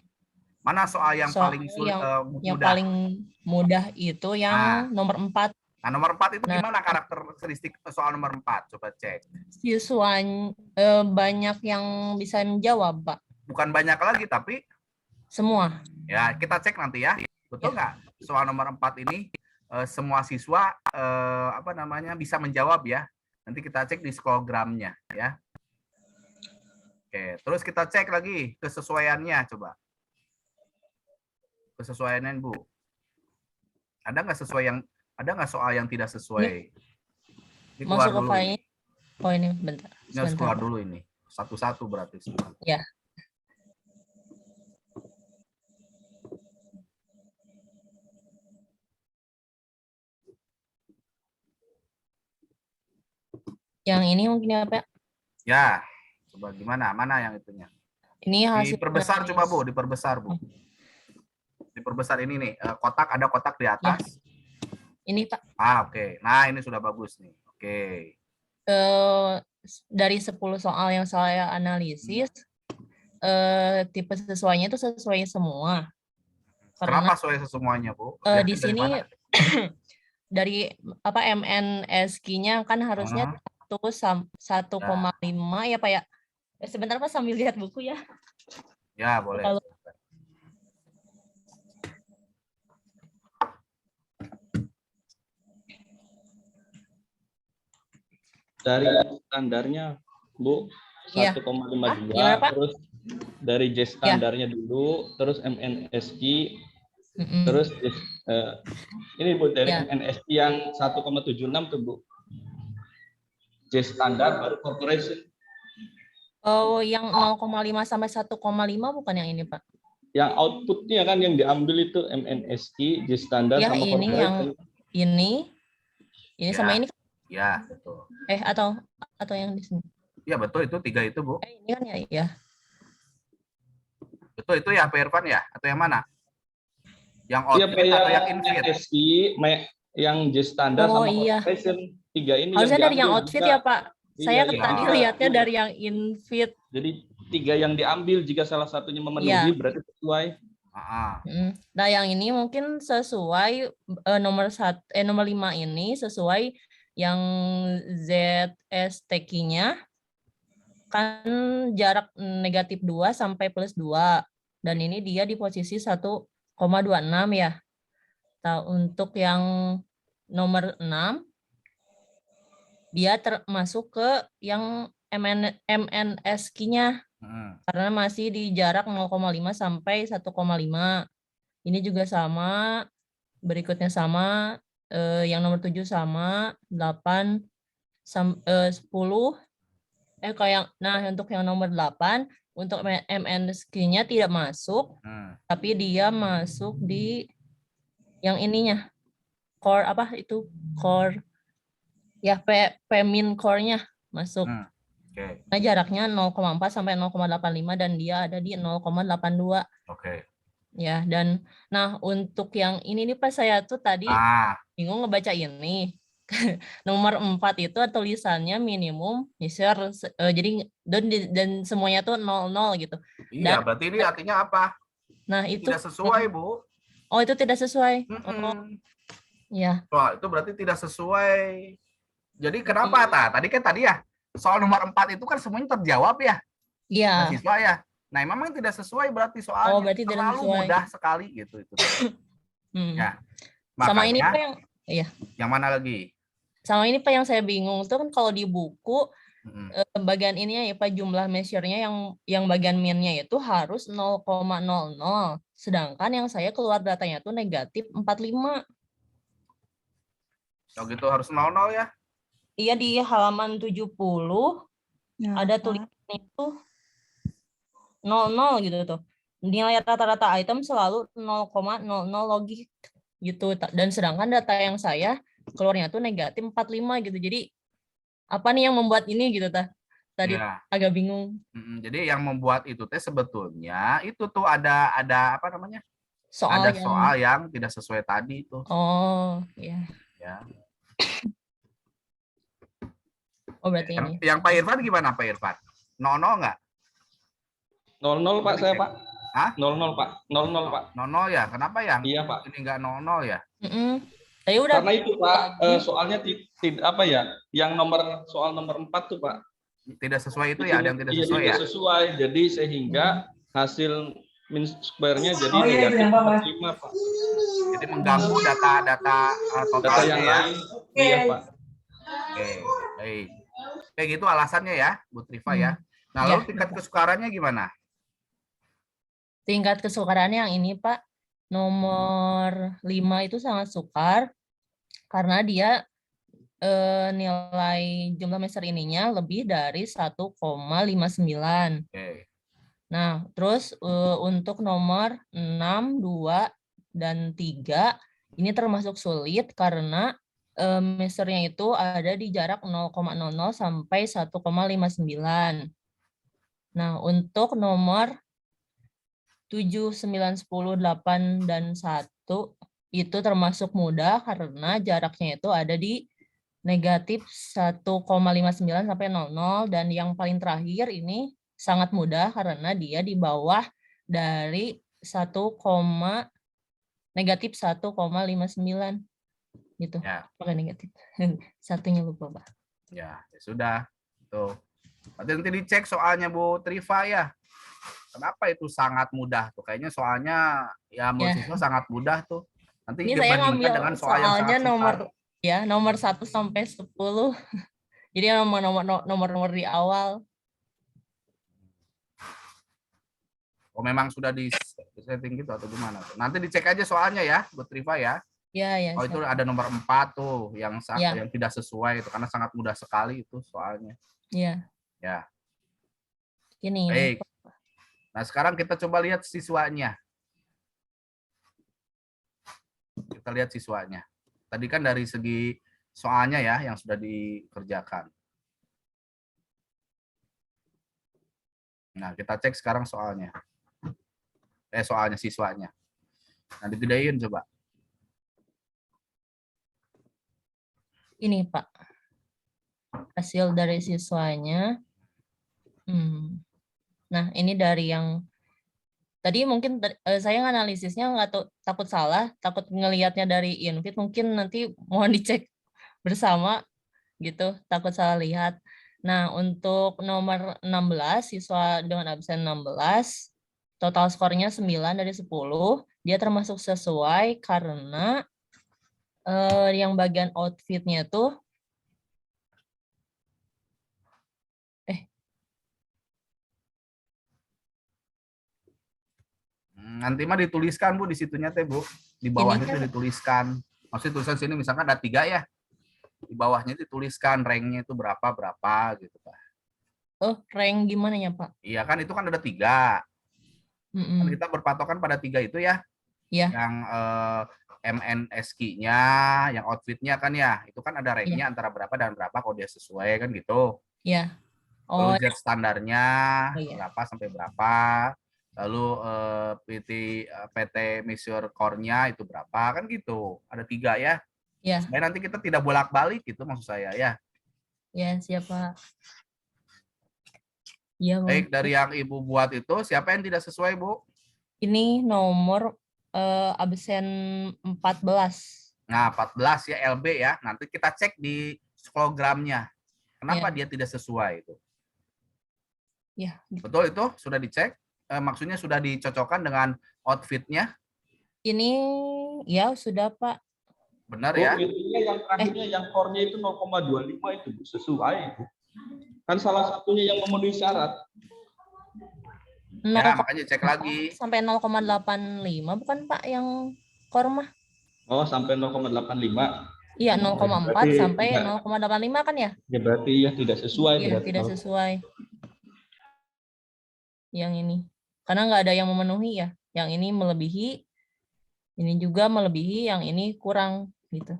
mana soal yang paling sulit, yang mudah? paling mudah itu yang nomor 4. Nah, nomor 4 itu gimana karakteristik soal nomor 4? Coba cek. Siswa banyak yang bisa menjawab, Pak. Bukan banyak lagi, tapi semua. Ya, kita cek nanti ya. Betul nggak? Soal nomor 4 ini semua siswa bisa menjawab ya. Nanti kita cek di scrollgramnya ya. Oke, terus kita cek lagi kesesuaiannya coba. Kesesuaiannya Bu. Ada nggak soal yang tidak sesuai? Ini keluar Masuk ke dulu file. ini. Oh ini bentar. Ini harus keluar dulu ini. Satu-satu berarti semua. Ya. Yang ini mungkin ya, Pak? Ya, coba gimana? Mana yang itunya? Ini hasil diperbesar coba Bu, diperbesar Bu. Diperbesar ini nih, ada kotak di atas. Ya. Ini Pak. Oke. Nah, ini sudah bagus nih. Oke. Dari 10 soal yang saya analisis, tipe sesuainya itu sesuai semua. Kenapa sesuai semuanya, Bu? Di sini dari apa MNSQ-nya kan harusnya 1,5 ya Pak ya. Sebentar Pak sambil lihat buku ya. Ya, boleh. Dari standarnya, Bu, 1,52, terus dari J standarnya dulu, terus MNSQ, terus ini Bu, dari MNSQ yang 1,76 tuh Bu. J standar baru corporation. Oh, yang 0,5 sampai 1,5 bukan yang ini, Pak? Yang outputnya kan yang diambil itu MNSQ, J standar ya, sama ini corporation. Yang ini sama ini. Ya, betul. Atau yang di sini. Ya, betul itu 3 itu, Bu. Ini kan ya. Betul itu ya, Pak Irfan ya? Atau yang mana? Yang outfit atau yang infit? Yang J standar sama corporation. 3 ini harusnya dari yang outfit juga. Ya Pak. Saya tadi lihatnya dari yang infit. Jadi 3 yang diambil, jika salah satunya memenuhi berarti sesuai. Nah yang ini mungkin sesuai nomor 5 ini sesuai yang ZSTQ-nya kan jarak negatif 2 sampai plus 2. Dan ini dia di posisi 1,26 ya. Nah, untuk yang nomor 6, dia termasuk ke yang MNSQ-nya. Karena masih di jarak 0,5 sampai 1,5. Ini juga sama, berikutnya sama, yang nomor 7 sama, 8, 10. Nah, untuk yang nomor 8, untuk MNSQ-nya tidak masuk, tapi dia masuk di yang ininya, core apa itu? Core, ya P-min core-nya masuk. Oke. Nah, jaraknya 0,4 sampai 0,85 dan dia ada di 0,82. Oke. Ya, dan nah untuk yang ini nih Pak, saya tuh tadi bingung ngebaca ini. Nomor 4 itu tulisannya minimum measure, jadi dan semuanya tuh 00 gitu. Iya, Dan, berarti ini artinya apa? nah itu Tidak sesuai, Bu. Oh, itu tidak sesuai. Oh, ya. Wah, itu berarti tidak sesuai. Jadi kenapa tadi ya soal nomor 4 itu kan semuanya terjawab ya. Iya. Mahasiswa ya. Nah, memang tidak sesuai berarti soalnya. Oh, berarti tidak terlalu sesuai. mudah sekali gitu itu. Ya. Sama ini Makanya, Pak yang iya. Yang mana lagi? Sama ini Pak yang saya bingung itu kan kalau di buku bagian ininya ya Pak, jumlah measure-nya yang bagian min-nya itu harus 0,00. Sedangkan yang saya keluar datanya tuh negatif 45. Oh gitu harus 00 ya? Iya, di halaman 70 ada tulisan itu 00 gitu tuh. Nilai rata-rata item selalu 0,00 logik gitu. Dan sedangkan data yang saya keluarnya tuh negatif 45 gitu. Jadi apa nih yang membuat ini gitu tadi agak bingung. Jadi yang membuat itu teh sebetulnya itu tuh ada apa namanya? Soal yang tidak sesuai tadi itu. Oh, iya. Ya. Oh, berarti ini. Yang Pak Irfan gimana Pak Irfan? 00 enggak? 00 Pak saya Pak. Hah? 00 Pak. 00 Pak. 00 ya? Kenapa yang Iya Pak. ini enggak 00 ya? Karena itu Pak, soalnya tidak apa ya? Yang soal nomor 4 tuh Pak. Tidak sesuai itu ya, ada yang tidak sesuai ya? Tidak sesuai. Jadi sehingga hasil min square-nya jadi negatif 45 Pak. Jadi mengganggu data total yang ya? lain. Iya Pak. Oke, baik. Kayak gitu alasannya ya, Bu Triva ya. Nah, lalu tingkat kesukarannya gimana? Tingkat kesukarannya yang ini Pak, nomor 5 itu sangat sukar karena dia nilai jumlah measure ininya lebih dari 1,59. Nah, terus untuk nomor 6, 2, dan 3 ini termasuk sulit karena measure-nya itu ada di jarak 0,00 sampai 1,59. Nah, untuk nomor 7, 9, 10, 8, dan 1 itu termasuk mudah karena jaraknya itu ada di negatif 1,59 sampai 00, dan yang paling terakhir ini sangat mudah karena dia di bawah dari negatif 1,59 gitu. Ya. Pakai negatif. Satunya lupa Pak. Ya sudah. Tuh. Nanti dicek soalnya Bu Triva ya. Kenapa itu sangat mudah tuh? Kayaknya soalnya ya mahasiswa sangat mudah tuh. Nanti ini saya ngambil dengan soalnya nomor 1 sampai 10. Jadi nomor di awal. Oh, memang sudah di setting gitu atau gimana? Nanti dicek aja soalnya ya, Bu Triva ya. Ya. Oh, itu ada nomor 4 tuh yang tidak sesuai itu karena sangat mudah sekali itu soalnya. Iya. Ya. Ini. Baik. Nah, sekarang kita coba lihat siswanya. Kita lihat siswanya. Tadi kan dari segi soalnya ya yang sudah dikerjakan. Nah, kita cek sekarang soalnya. Soalnya siswanya. Nah, digedein coba. Ini Pak. Hasil dari siswanya. Nah, ini dari yang tadi mungkin saya analisisnya nggak takut salah, takut ngelihatnya dari invite, mungkin nanti mohon dicek bersama gitu, takut salah lihat. Nah, untuk nomor 16, siswa dengan absen 16, total skornya 9 dari 10. Dia termasuk sesuai karena yang bagian outfitnya tuh Nanti mah dituliskan Bu di situnya teh Bu. Di bawahnya tuh dituliskan. Maksudnya tulisan sini misalkan ada 3 ya. Di bawahnya dituliskan ranknya itu berapa gitu Pak. Oh, rank gimana ya Pak? Iya kan itu kan ada 3. Kan kita berpatokan pada 3 itu ya. Iya. Yang MNSQ-nya, yang outfitnya kan ya. Itu kan ada ranknya antara berapa dan berapa kalau dia sesuai kan gitu. Iya. Lalu Z standarnya berapa sampai berapa. Lalu PT measure core-nya itu berapa kan gitu. Ada 3 ya. Iya. Supaya nanti kita tidak bolak-balik gitu maksud saya ya. Ya, siapa? Ya, baik, dari yang Ibu buat itu siapa yang tidak sesuai, Bu? Ini nomor absen 14. Nah, 14 ya LB ya. Nanti kita cek di scrollgramnya. Kenapa dia tidak sesuai itu? Ya. Betul itu? Sudah dicek? Maksudnya sudah dicocokkan dengan outfitnya? Ini ya sudah Pak. Benar ya? Yang terakhirnya yang core-nya itu 0,25 itu Bu, sesuai itu. Kan salah satunya yang memenuhi syarat. Ya, makanya cek lagi. Sampai 0,85 bukan Pak yang core mah? Oh, sampai 0,85. Iya, 0,4 sampai 0,85 kan ya? Ya berarti ya tidak sesuai. Iya, tidak sesuai. Yang ini. Karena nggak ada yang memenuhi ya. Yang ini melebihi, ini juga melebihi, yang ini kurang gitu.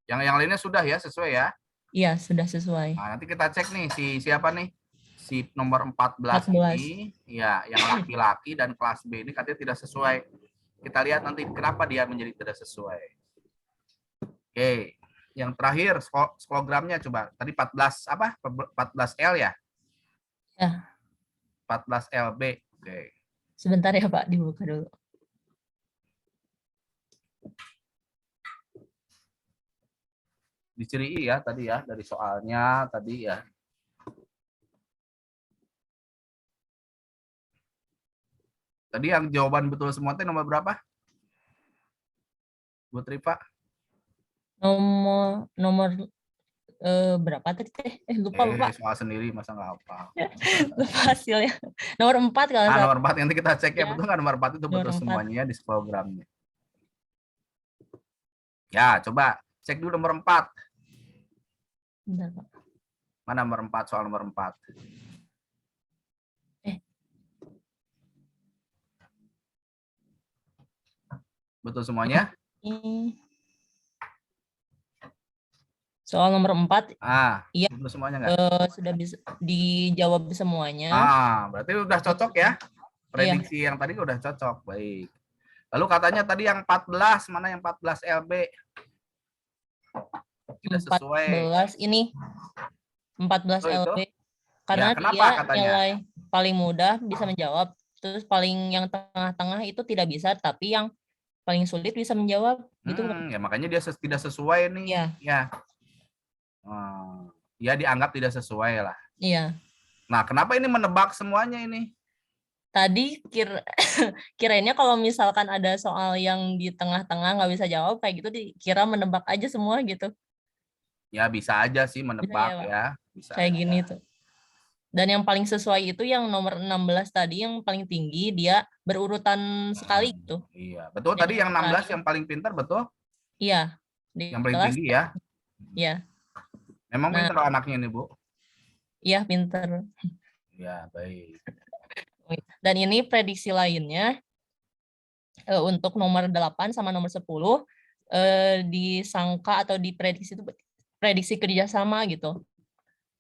Yang lainnya sudah ya, sesuai ya? Iya, sudah sesuai. Nah, nanti kita cek nih siapa nih? Si nomor 14 ini, ya, yang laki-laki dan kelas B ini katanya tidak sesuai. Kita lihat nanti kenapa dia menjadi tidak sesuai. Oke, yang terakhir scrollgramnya coba. Tadi 14 apa? 14L ya? Ya. 14 LB. Oke. Sebentar ya Pak, dibuka dulu. Diciri ya tadi ya, dari soalnya tadi ya. Tadi yang jawaban betul semua itu nomor berapa? Bu Tripa? Nomor berapa tadi teh? Lupa. Soal sendiri masa nggak apa. Lupa hasilnya. Nomor 4 kalau salah. Nomor 4 nanti kita cek ya, betul nggak nomor 4 itu betul semuanya di scrollgramnya. Ya, coba cek dulu nomor 4. Bentar, Pak. Mana nomor 4, soal nomor 4? Betul semuanya? Soal nomor 4. Iya. Betul semuanya nggak? Sudah bisa dijawab semuanya. Berarti udah cocok ya? Prediksi yang tadi udah cocok. Baik. Lalu katanya tadi yang 14, mana yang 14 LB? Tidak sesuai. 14 ini 14 LB. Karena dia nilai paling mudah bisa menjawab. Terus paling yang tengah-tengah itu tidak bisa, tapi yang paling sulit bisa menjawab. Gitu. Ya makanya dia tidak sesuai nih. Iya. Ya. Ya dianggap tidak sesuai lah. Iya. Nah, kenapa ini menebak semuanya ini? Tadi kirainnya kalau misalkan ada soal yang di tengah-tengah nggak bisa jawab kayak gitu, dikira menebak aja semua gitu. Ya bisa aja sih menebak ya. Bisa kayak aja. Gini tuh. Dan yang paling sesuai itu yang nomor 16 tadi, yang paling tinggi, dia berurutan sekali gitu. Iya, betul. Tadi yang 16 yang paling pintar, betul? Iya. Yang paling tinggi ya? Iya. Memang pintar anaknya nih, Bu? Iya, pintar. Ya, baik. Dan ini prediksi lainnya, untuk nomor 8 sama nomor 10, disangka atau diprediksi itu prediksi kerjasama gitu.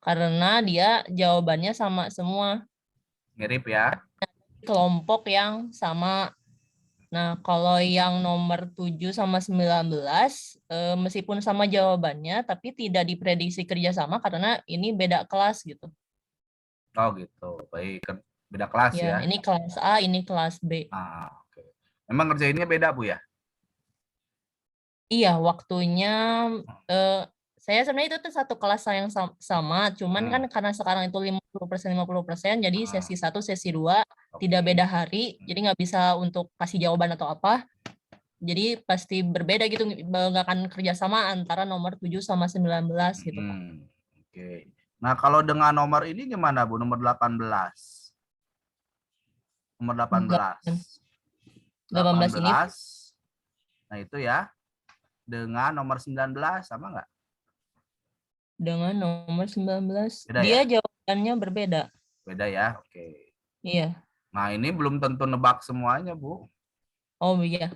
Karena dia jawabannya sama semua. Mirip ya? Kelompok yang sama. Nah, kalau yang nomor 7 sama 19, meskipun sama jawabannya, tapi tidak diprediksi kerjasama karena ini beda kelas gitu. Oh gitu, baik. Beda kelas ya? Ini kelas A, ini kelas B. Oke. Memang ngerjainnya beda, Bu ya? Iya, waktunya Saya sebenarnya itu tuh satu kelas yang sama, cuman kan Hmm. karena sekarang itu 50%, jadi Ah. sesi 1, sesi 2 Oke. tidak beda hari, jadi nggak bisa untuk kasih jawaban atau apa. Jadi pasti berbeda gitu, nggak akan kerjasama antara nomor 7 sama 19 gitu, Pak. Oke. Nah, kalau dengan nomor ini gimana, Bu? Nomor 18. Nomor 18. 18 ini 18. Nah, itu ya. Dengan nomor 19 sama nggak? dengan nomor 19, Beda dia ya? jawabannya berbeda. Beda ya? Oke. Iya. Nah, ini belum tentu nebak semuanya, Bu. Oh iya.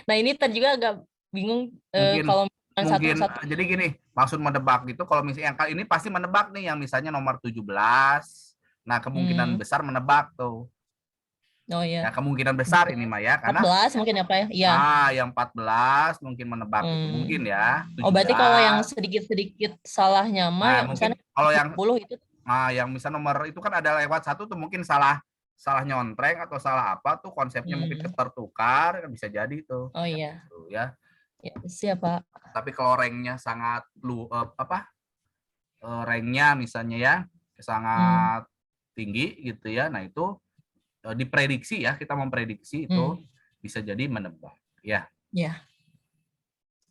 Nah, ini tadi juga agak bingung Mungkin kalau yang mungkin satu-satu. jadi gini, maksud menebak itu kalau misalnya yang kali ini pasti menebak nih yang misalnya nomor 17. Nah, kemungkinan besar menebak tuh. Oh Ya, iya. kemungkinan besar ini mah ya, karena 14 mungkin apa ya? Iya. yang 14 mungkin menebak itu mungkin ya, Oh, berarti kalau yang 17. sedikit-sedikit salahnya Nah, mah mungkin misalnya kalau yang 10 itu yang misal nomor itu kan ada lewat 1 tuh mungkin salah nyontreng atau salah apa tuh konsepnya mungkin tertukar, kan bisa jadi tuh. Oh iya. Tuh, ya. Ya, siapa? Tapi kalau ranknya sangat ranknya misalnya ya sangat tinggi gitu ya, nah itu diprediksi ya, kita memprediksi itu bisa jadi menebak ya. Ya.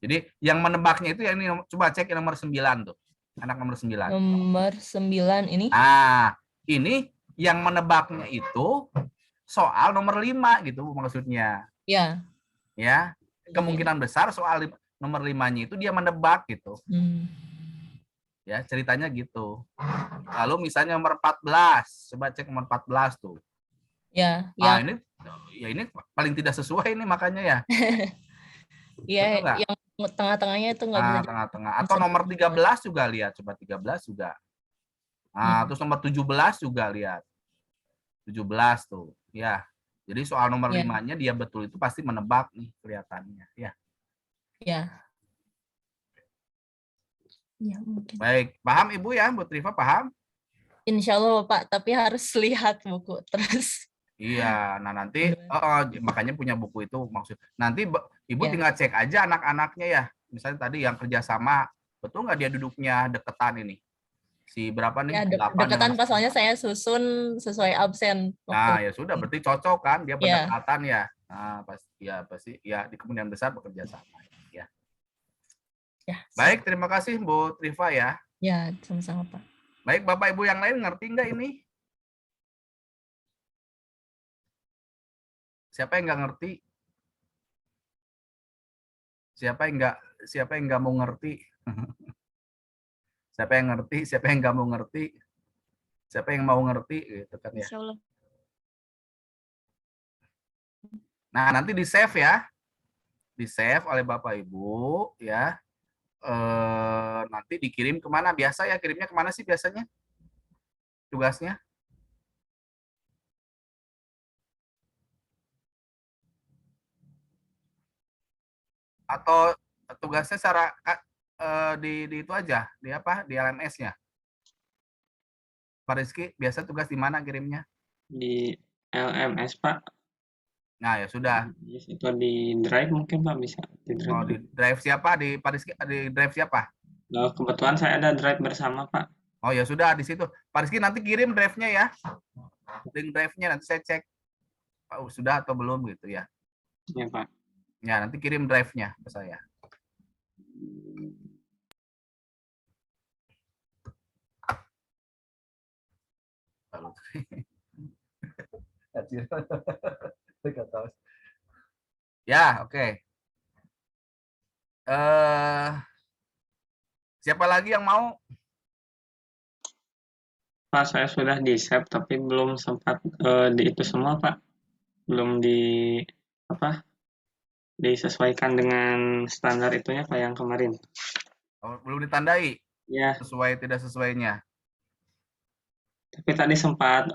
Jadi yang menebaknya itu yang ini, coba cek yang nomor 9 tuh, anak nomor 9. Nomor 9 ini. Nah, ini yang menebaknya itu soal nomor 5 gitu maksudnya. Ya. Ya, kemungkinan besar soal nomor 5-nya itu dia menebak gitu. Ya, ceritanya gitu. Lalu misalnya nomor 14, coba cek nomor 14 tuh. Ya, Ah, ini paling tidak sesuai ini makanya ya. Iya, yang tengah-tengahnya itu nggak bisa. Tengah-tengah. Atau nomor 13 juga lihat, coba 13 juga. Nah, terus nomor 17 juga lihat. 17 tuh, ya. Jadi soal nomor 5-nya dia betul itu pasti menebak nih kelihatannya, ya. Ya. Ya, mungkin. Baik, paham Ibu ya, Bu Triva paham? Insya Allah Pak, tapi harus lihat buku terus. Iya, nah nanti makanya punya buku itu maksud. Nanti Ibu tinggal cek aja anak-anaknya ya. Misalnya tadi yang kerjasama, betul nggak dia duduknya deketan ini? Si berapa nih? Ya, 8 deketan pasalnya saya susun sesuai absen. Nah, ya sudah, berarti cocok kan dia Ya. berdekatan ya. Nah, pasti ya di kemungkinan besar bekerja sama ya. Ya. Baik, terima kasih Bu Triva ya. Ya, sama-sama Pak. Baik, Bapak Ibu yang lain ngerti nggak ini? Siapa yang nggak ngerti? Siapa yang nggak mau ngerti? Siapa yang ngerti? Siapa yang nggak mau ngerti? Siapa yang mau ngerti? Gitu kan ya. Insya Allah. Nah, nanti di save ya. Di save oleh Bapak Ibu ya. Nanti dikirim kemana? Biasa ya kirimnya kemana sih biasanya? Tugasnya? Atau tugasnya secara di itu aja, di apa? Di LMS-nya. Pak Rizky, biasa tugas di mana kirimnya? Di LMS, Pak. Nah, ya sudah. Itu di Drive mungkin, Pak, bisa. Di Drive. Oh, di Drive siapa? Di Pak Rizky, di Drive siapa? Kebetulan saya ada Drive bersama, Pak. Oh, ya sudah, di situ. Pak Rizky nanti kirim Drive-nya ya. Link Drive-nya nanti saya cek. Pak, sudah atau belum gitu ya. Ya, Pak. Ya, nanti kirim Drive-nya ke saya. Ya, oke. Siapa lagi yang mau? Pak, saya sudah di-save tapi belum sempat di itu semua, Pak. Belum disesuaikan dengan standar itunya, Pak, yang kemarin. Oh, belum ditandai? Ya. Sesuai tidak sesuainya. Tapi tadi sempat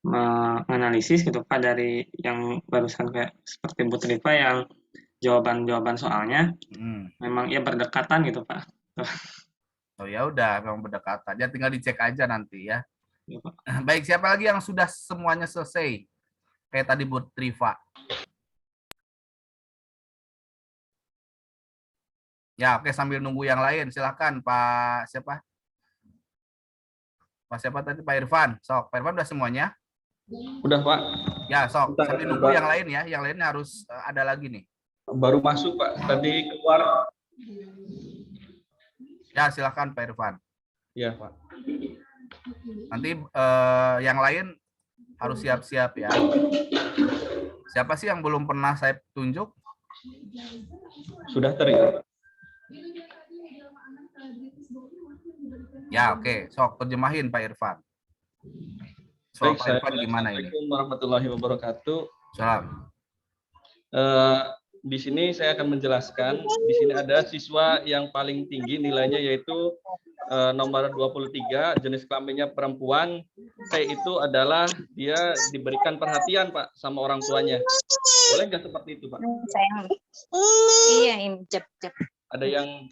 menganalisis gitu Pak dari yang barusan kayak seperti Bu Triva yang jawaban soalnya memang ya berdekatan gitu Pak. Oh ya udah, memang berdekatan. Ya tinggal dicek aja nanti ya. Ya, Pak. Baik, siapa lagi yang sudah semuanya selesai? Kayak tadi Bu Triva. Ya, oke, sambil nunggu yang lain, silakan Pak siapa? Pak siapa tadi? Pak Irfan. Sok, Pak Irfan udah semuanya? Udah, Pak. Ya, sok. Bentar, Sambil nunggu Pak. yang lain ya. Yang lainnya harus ada lagi nih. Baru masuk, Pak. Tadi keluar. Ya, silakan Pak Irfan. Iya, Pak. Nanti yang lain harus siap-siap ya. Siapa sih yang belum pernah saya tunjuk? Sudah terima. Ya, oke. Sok, terjemahin Pak Irfan. Baik, Pak Irfan gimana ini? Assalamualaikum warahmatullahi wabarakatuh. Salam. Di sini saya akan menjelaskan. Di sini ada siswa yang paling tinggi nilainya yaitu nomor 23, jenis kelaminnya perempuan. T itu adalah dia diberikan perhatian, Pak, sama orang tuanya. Boleh nggak seperti itu, Pak? Iya, jep. Ada yang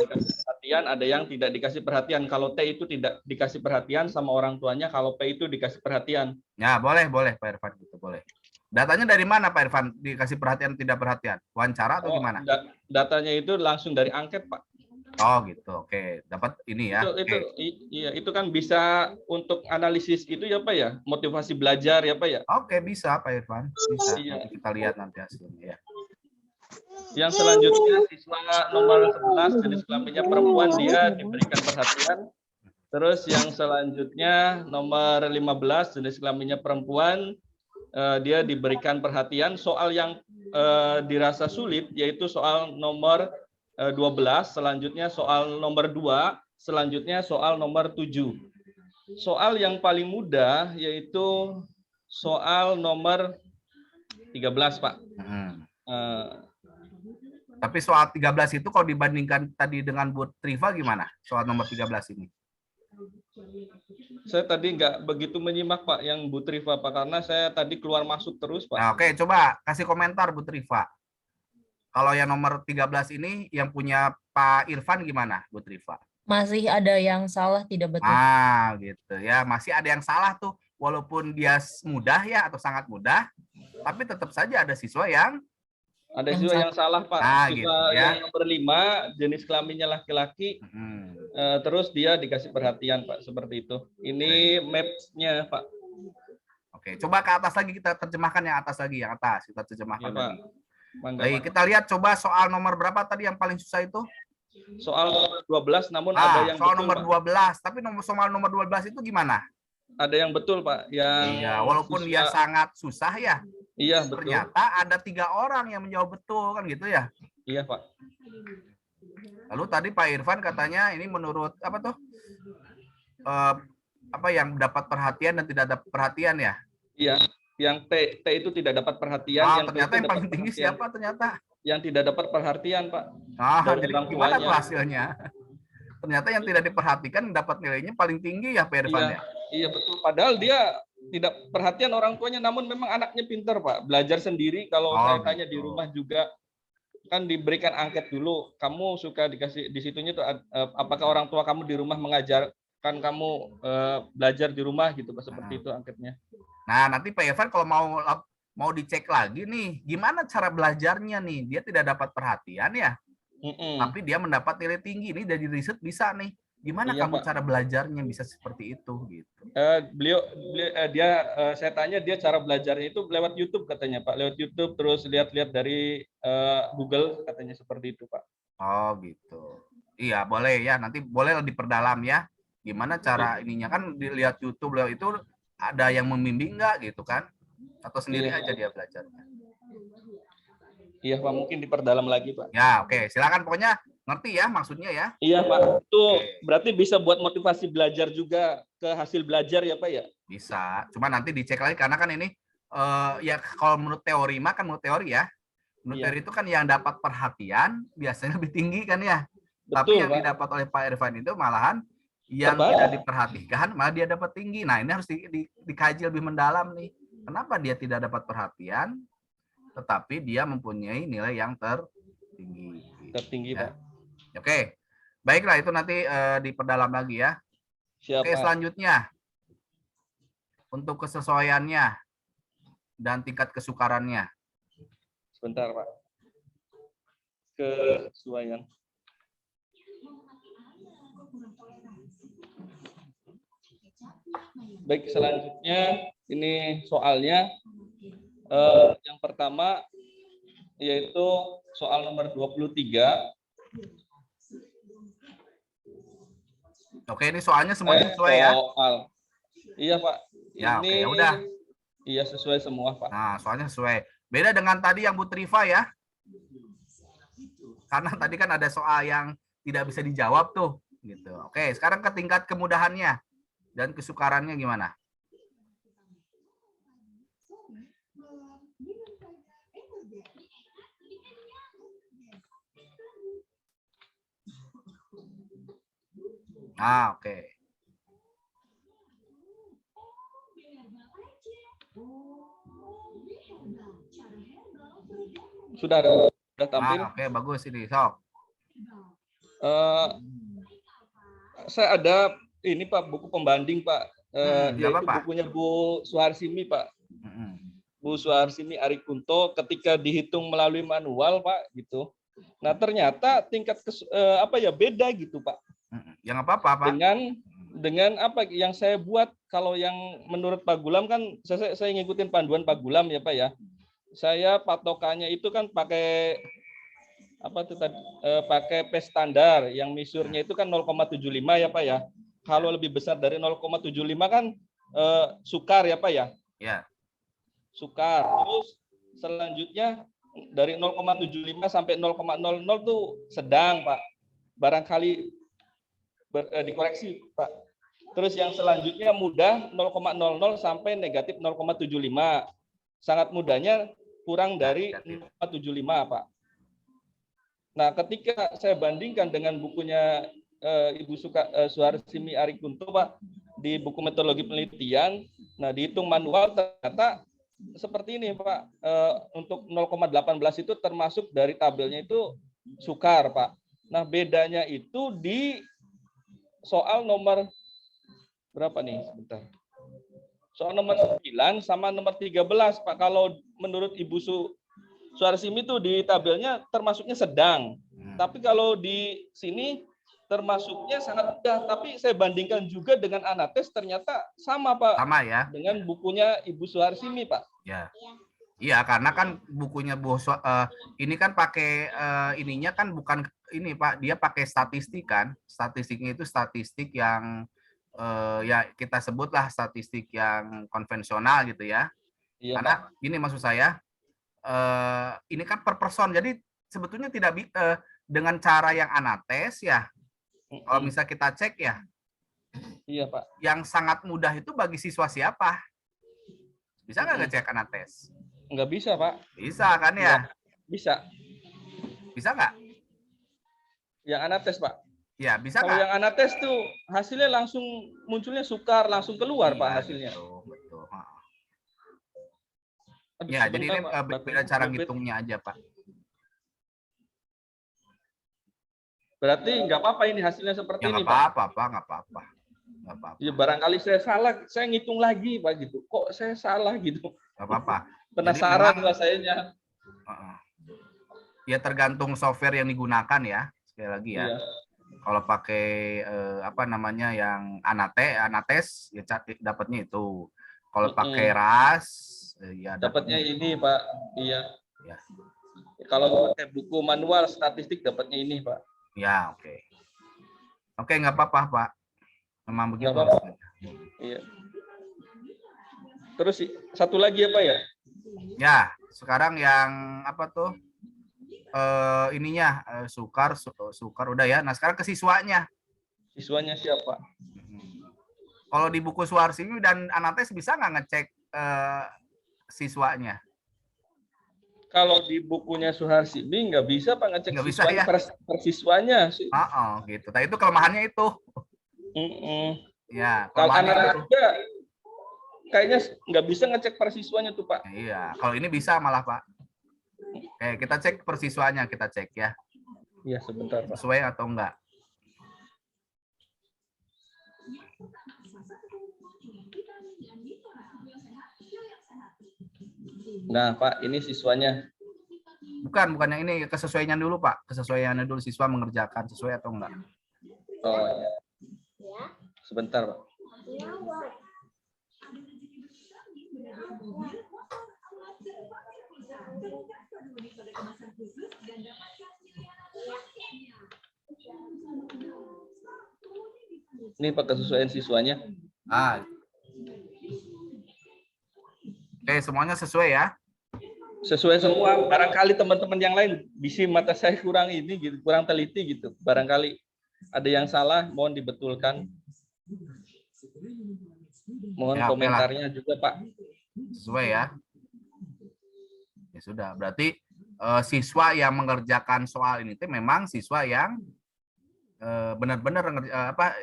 dikasih perhatian, ada yang tidak dikasih perhatian. Kalau T itu tidak dikasih perhatian sama orang tuanya, kalau P itu dikasih perhatian. Ya, boleh Pak Irfan, gitu boleh. Datanya dari mana Pak Irfan? Dikasih perhatian tidak perhatian? Wawancara atau gimana? Datanya itu langsung dari angket, Pak. Oh gitu, oke. Dapat ini ya. Iya, itu kan bisa untuk analisis itu ya Pak ya, motivasi belajar ya Pak ya. Oke, bisa Pak Irfan. Bisa. Iya. Nanti kita lihat nanti hasilnya ya. Yang selanjutnya siswa nomor 11 jenis kelaminnya perempuan, dia diberikan perhatian. Terus yang selanjutnya nomor 15 jenis kelaminnya perempuan, dia diberikan perhatian. Soal yang dirasa sulit yaitu soal nomor 12, selanjutnya soal nomor 2, selanjutnya soal nomor 7. Soal yang paling mudah yaitu soal nomor 13, Pak. Tapi soal 13 itu kalau dibandingkan tadi dengan Bu Triva gimana? Soal nomor 13 ini. Saya tadi nggak begitu menyimak, Pak, yang Bu Triva, Pak, karena saya tadi keluar masuk terus, Pak. Nah, oke, coba kasih komentar Bu Triva. Kalau yang nomor 13 ini yang punya Pak Irfan gimana, Bu Triva? Masih ada yang salah, tidak betul. Ah, gitu ya. Masih ada yang salah tuh. Walaupun dia mudah ya atau sangat mudah, tapi tetap saja ada siswa yang siswa yang salah, Pak. Nah, siswa gitu, ya. yang nomor 5, jenis kelaminnya laki-laki, terus dia dikasih perhatian, Pak, seperti itu. Ini map-nya, Pak. Oke, coba ke atas lagi kita terjemahkan yang atas lagi, yang atas kita terjemahkan Ya, Pak. lagi. Mangga, Baik, Pak. kita lihat coba soal nomor berapa tadi yang paling susah itu? Soal nomor 12, namun ada yang soal betul, nomor Pak. 12, tapi soal nomor 12 itu gimana? Ada yang betul, Pak. Yang Iya, walaupun dia sangat susah ya. Iya, betul. Ternyata ada 3 orang yang menjawab betul kan gitu ya. Iya, Pak. Lalu tadi Pak Irfan katanya ini menurut apa tuh? Apa yang dapat perhatian dan tidak dapat perhatian ya? Iya, yang T itu tidak dapat perhatian. Yang ternyata P yang paling tinggi siapa ternyata? Yang tidak dapat perhatian, Pak. Jadi gimana tuh hasilnya? Ternyata yang tidak diperhatikan dapat nilainya paling tinggi ya, Pak Irfan ya? Iya, betul. Padahal dia tidak perhatian orang tuanya, namun memang anaknya pintar, Pak. Belajar sendiri. Kalau saya tanya di rumah juga, kan diberikan angket dulu. Kamu suka dikasih di situnya tuh, apakah orang tua kamu di rumah mengajarkan kamu belajar di rumah gitu, Pak, seperti itu angketnya. Nah, nanti Pak Irfan kalau mau dicek lagi nih, gimana cara belajarnya nih? Dia tidak dapat perhatian ya, tapi dia mendapat nilai tinggi. Ini dari riset bisa nih. Gimana kamu cara belajarnya bisa seperti itu gitu? Saya tanya dia cara belajarnya itu lewat YouTube katanya, Pak. Lewat YouTube, terus lihat-lihat dari Google katanya seperti itu, Pak. Oh gitu. Iya boleh ya. Nanti boleh diperdalam ya. Gimana cara ininya, kan dilihat YouTube lewat itu ada yang membimbing nggak gitu kan? Atau sendiri aja dia belajarnya? Iya, Pak, mungkin diperdalam lagi, Pak. Ya, oke. Silakan, pokoknya ngerti ya maksudnya ya. Iya, Pak. Itu berarti bisa buat motivasi belajar juga ke hasil belajar ya, Pak ya? Bisa. Cuma nanti dicek lagi karena kan ini ya kalau menurut teori mah kan menurut teori ya. Menurut teori itu kan yang dapat perhatian biasanya lebih tinggi kan ya. Betul, tapi yang Pak. didapat oleh Pak Irfan itu malahan yang tidak diperhatikan malah dia dapat tinggi. Nah, ini harus dikaji lebih mendalam nih. Kenapa dia tidak dapat perhatian tetapi dia mempunyai nilai yang tertinggi. Tertinggi, ya. Pak. Oke. Baiklah, itu nanti diperdalam lagi ya. Siap, Oke, Pak. selanjutnya untuk kesesuaiannya dan tingkat kesukarannya. Sebentar, Pak. kesesuaian. Baik, selanjutnya ini soalnya yang pertama yaitu soal nomor 23. Oke, ini soalnya semuanya sesuai ya. Soal. Iya, Pak. Ya, oke, Ini ya udah. Iya, sesuai semua, Pak. Nah, soalnya sesuai. Beda dengan tadi yang Bu Triva ya. Karena tadi kan ada soal yang tidak bisa dijawab tuh, gitu. Oke, sekarang ke tingkat kemudahannya dan kesukarannya gimana? Ah, oke. Sudah tampil. Oke, bagus ini, sok. Saya ada ini Pak, buku pembanding Pak, yaitu apa-apa. bukunya Bu Suharsini Pak. Bu Suharsini Arikunto ketika dihitung melalui manual Pak gitu. Nah ternyata tingkat beda gitu Pak. Yang apa-apa Pak? Dengan apa yang saya buat, kalau yang menurut Pak Gulam kan saya ngikutin panduan Pak Gulam ya Pak ya. Saya patokannya itu kan pakai pakai P standar yang misurnya itu kan 0,75 ya Pak ya. Kalau lebih besar dari 0,75 kan sukar ya Pak ya. Ya. Sukar. Terus selanjutnya dari 0,75 sampai 0,00 tuh sedang Pak. Barangkali dikoreksi Pak. Terus yang selanjutnya mudah 0,00 sampai negatif 0,75. Sangat mudahnya kurang dari 0,75 Pak. Nah, ketika saya bandingkan dengan bukunya Ibu Suharsini Arikunto Pak, di buku metodologi penelitian, nah dihitung manual ternyata seperti ini Pak, untuk 0,18 itu termasuk dari tabelnya itu sukar Pak. Nah, bedanya itu di soal nomor berapa nih? Sebentar. Soal nomor 9 sama nomor 13 Pak, kalau menurut Ibu Suharsini itu di tabelnya termasuknya sedang. Tapi kalau di sini termasuknya sangat mudah. Tapi saya bandingkan juga dengan Anates ternyata sama Pak. Sama ya. Dengan bukunya Ibu Suharsini Pak. Ya. Iya, karena kan bukunya ini kan pakai ininya kan bukan ini Pak, dia pakai statistik kan. Statistiknya itu statistik yang ya kita sebutlah statistik yang konvensional gitu ya. Iya, karena Pak. ini maksud saya ini kan per person, jadi sebetulnya tidak dengan cara yang Anates ya. Kalau bisa kita cek ya. Iya Pak. Yang sangat mudah itu bagi siswa siapa? Bisa nggak ngecek Anates? Nggak bisa Pak. Bisa kan ya? Bisa. Bisa nggak? Yang Anates Pak. Ya bisa Kalau nggak? yang Anates tuh hasilnya langsung munculnya sukar, langsung keluar Iya, Pak hasilnya. Betul. Aduh, Ya, jadi ini Pak, beda cara ngitungnya aja Pak. Berarti nggak apa-apa ini hasilnya seperti Ya ini nggak Pak. apa-apa, nggak apa-apa. Ya barangkali saya salah, saya ngitung lagi Pak gitu. Kok saya salah gitu? Nggak apa-apa. Penasaran lah sayanya. Ya tergantung software yang digunakan ya. Sekali lagi ya. Iya. Kalau pakai yang Anates ya dapatnya itu. Kalau pakai RAS ya dapatnya ini Pak. Iya. Ya. Kalau pakai buku manual statistik dapatnya ini Pak. Ya, oke. Oke, nggak apa-apa Pak. Memang begitu. Nggak apa-apa. Iya. Terus satu lagi ya Pak ya? Ya, sekarang yang apa tuh? Ininya sukar udah ya. Nah, sekarang ke siswanya. Siswanya siapa? Kalau di buku Suharsini dan Anates bisa nggak ngecek siswanya? Kalau di bukunya Suharsini nggak bisa Pak ngecek Nggak bisa, siswanya ya? per siswanya. Gitu. Nah, itu kelemahannya itu. Ya, kalau kelemahannya anak itu. juga kayaknya nggak bisa ngecek per siswanya tuh Pak. Iya, kalau ini bisa malah Pak. Oke, kita cek per siswanya, kita cek ya. Iya, sebentar Pak. Sesuai atau enggak? Nah Pak, ini siswanya. bukan yang ini, kesesuaiannya dulu Pak. Kesesuaiannya dulu, siswa mengerjakan sesuai atau enggak. Oh ya. Sebentar, Pak. Ini Pak kesesuaian siswanya. Oke, semuanya sesuai ya. Sesuai semua. Barangkali teman-teman yang lain bisa mata saya kurang ini gitu, kurang teliti gitu. Barangkali ada yang salah, mohon dibetulkan. Mohon Ya, oke lah. komentarnya juga, Pak. Sesuai ya. Ya sudah, berarti siswa yang mengerjakan soal ini tuh memang siswa yang benar-benar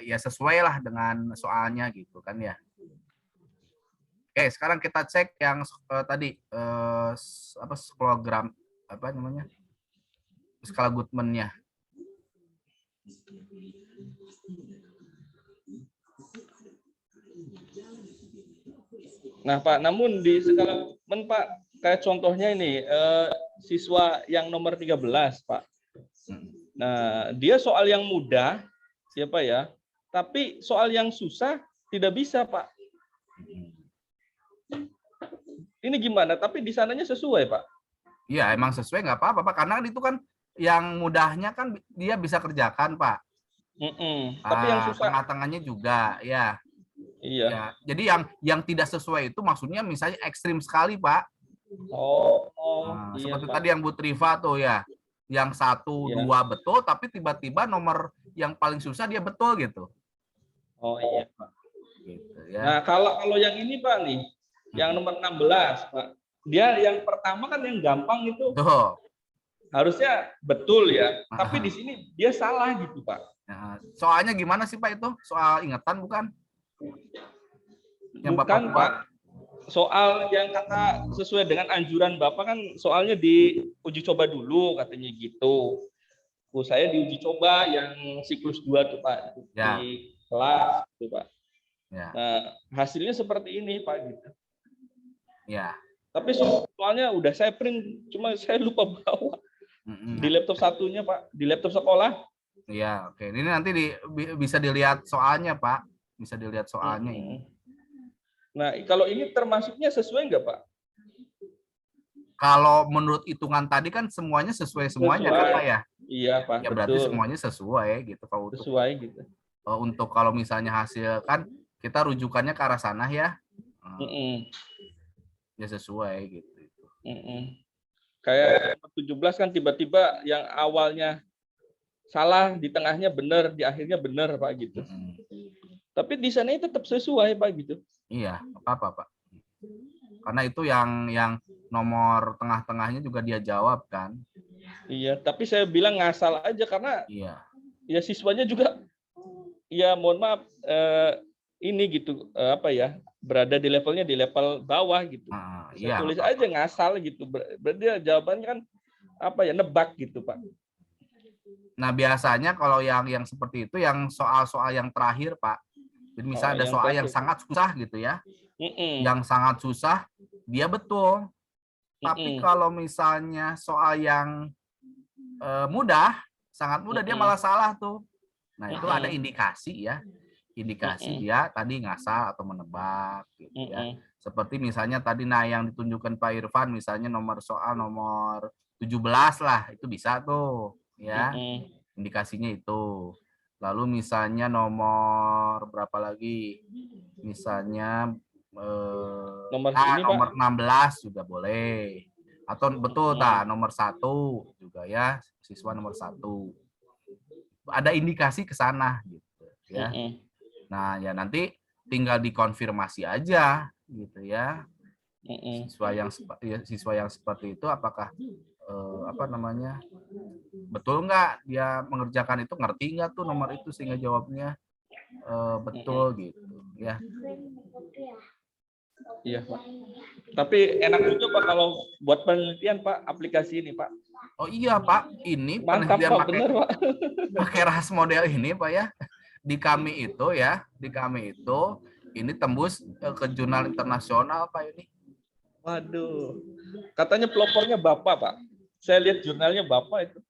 ya sesuai lah dengan soalnya gitu kan ya. Oke, sekarang kita cek yang tadi skalagram apa namanya? Skala Goodman-nya. Nah, Pak, namun di skala Goodman, Pak, kayak contohnya ini siswa yang nomor 13, Pak. Nah, dia soal yang mudah, ya Pak ya, tapi soal yang susah tidak bisa, Pak. Ini gimana? Tapi di sananya sesuai, Pak. Iya, emang sesuai nggak apa-apa, Pak. Karena itu kan yang mudahnya kan dia bisa kerjakan, Pak. Tapi yang susah, tengah-tengahnya juga, ya. Iya. Ya, jadi yang tidak sesuai itu maksudnya misalnya ekstrim sekali, Pak. Iya, seperti Pak. tadi yang Bu Triva tuh ya, yang 1, Iya. 2 betul, tapi tiba-tiba nomor yang paling susah dia betul gitu. Oh iya, Pak. Gitu, ya. Nah, kalau yang ini, Pak, nih, yang nomor 16, Pak. Dia yang pertama kan yang gampang itu. Tuh. Harusnya betul ya, tapi di sini dia salah gitu, Pak. Nah, soalnya gimana sih, Pak, itu? Soal ingatan bukan? Yang Bukan, Bapak Pak. Soal yang kata sesuai dengan anjuran Bapak kan soalnya diuji coba dulu katanya gitu. Saya diuji coba yang siklus 2 tuh, Pak. Ya. Di kelas tuh, Pak. Ya. Nah, hasilnya seperti ini, Pak, gitu. Ya. Tapi soalnya udah saya print, cuma saya lupa bawa. Di laptop satunya, Pak. Di laptop sekolah. Iya, oke. Ini nanti bisa dilihat soalnya, Pak. Bisa dilihat soalnya ini. Nah, kalau ini termasuknya sesuai nggak, Pak? Kalau menurut hitungan tadi kan semuanya sesuai semuanya kan, Pak ya? Iya, Pak. Ya berarti betul. semuanya sesuai gitu, Pak. Sesuai gitu. Untuk kalau misalnya hasil kan kita rujukannya ke arah sana ya. Ya sesuai gitu. Kayak 17 kan tiba-tiba yang awalnya salah, di tengahnya benar, di akhirnya benar, Pak, gitu. Tapi di sana tetap sesuai, Pak, gitu. Iya, apa-apa, Pak. Karena itu yang nomor tengah-tengahnya juga dia jawab kan. Iya, tapi saya bilang ngasal aja karena ya siswanya juga ya mohon maaf ini gitu berada di levelnya di level bawah gitu. Saya tulis aja ngasal gitu. Berarti jawabannya kan nebak gitu, Pak. Nah, biasanya kalau yang seperti itu yang soal-soal yang terakhir, Pak. Jadi misalnya ada soal yang sangat susah gitu ya. Yang sangat susah dia betul. Tapi kalau misalnya soal yang mudah, sangat mudah dia malah salah tuh. Nah, itu ada indikasi ya. Indikasi dia tadi ngasal atau menebak gitu ya. Seperti misalnya tadi yang ditunjukkan Pak Irfan misalnya soal nomor 17 lah, itu bisa tuh ya. Indikasinya itu. Lalu misalnya nomor berapa lagi? Misalnya nomor 16 juga boleh. Atau betul nomor 1 juga ya, siswa nomor 1. Ada indikasi ke sana gitu ya. Nah, ya nanti tinggal dikonfirmasi aja gitu ya. Siswa yang seperti itu apakah betul nggak dia mengerjakan itu, ngerti nggak tuh nomor itu sehingga jawabnya betul gitu ya. Iya, Pak. Tapi enak juga, Pak, kalau buat penelitian, Pak, aplikasi ini, Pak. Oh iya, Pak, ini mantap, penelitian Pak, bener, Pak. pakai RAS model ini, Pak ya. Di kami itu ini tembus ke jurnal internasional, Pak ini. Waduh. Katanya pelopornya Bapak, Pak. Saya lihat jurnalnya Bapak itu.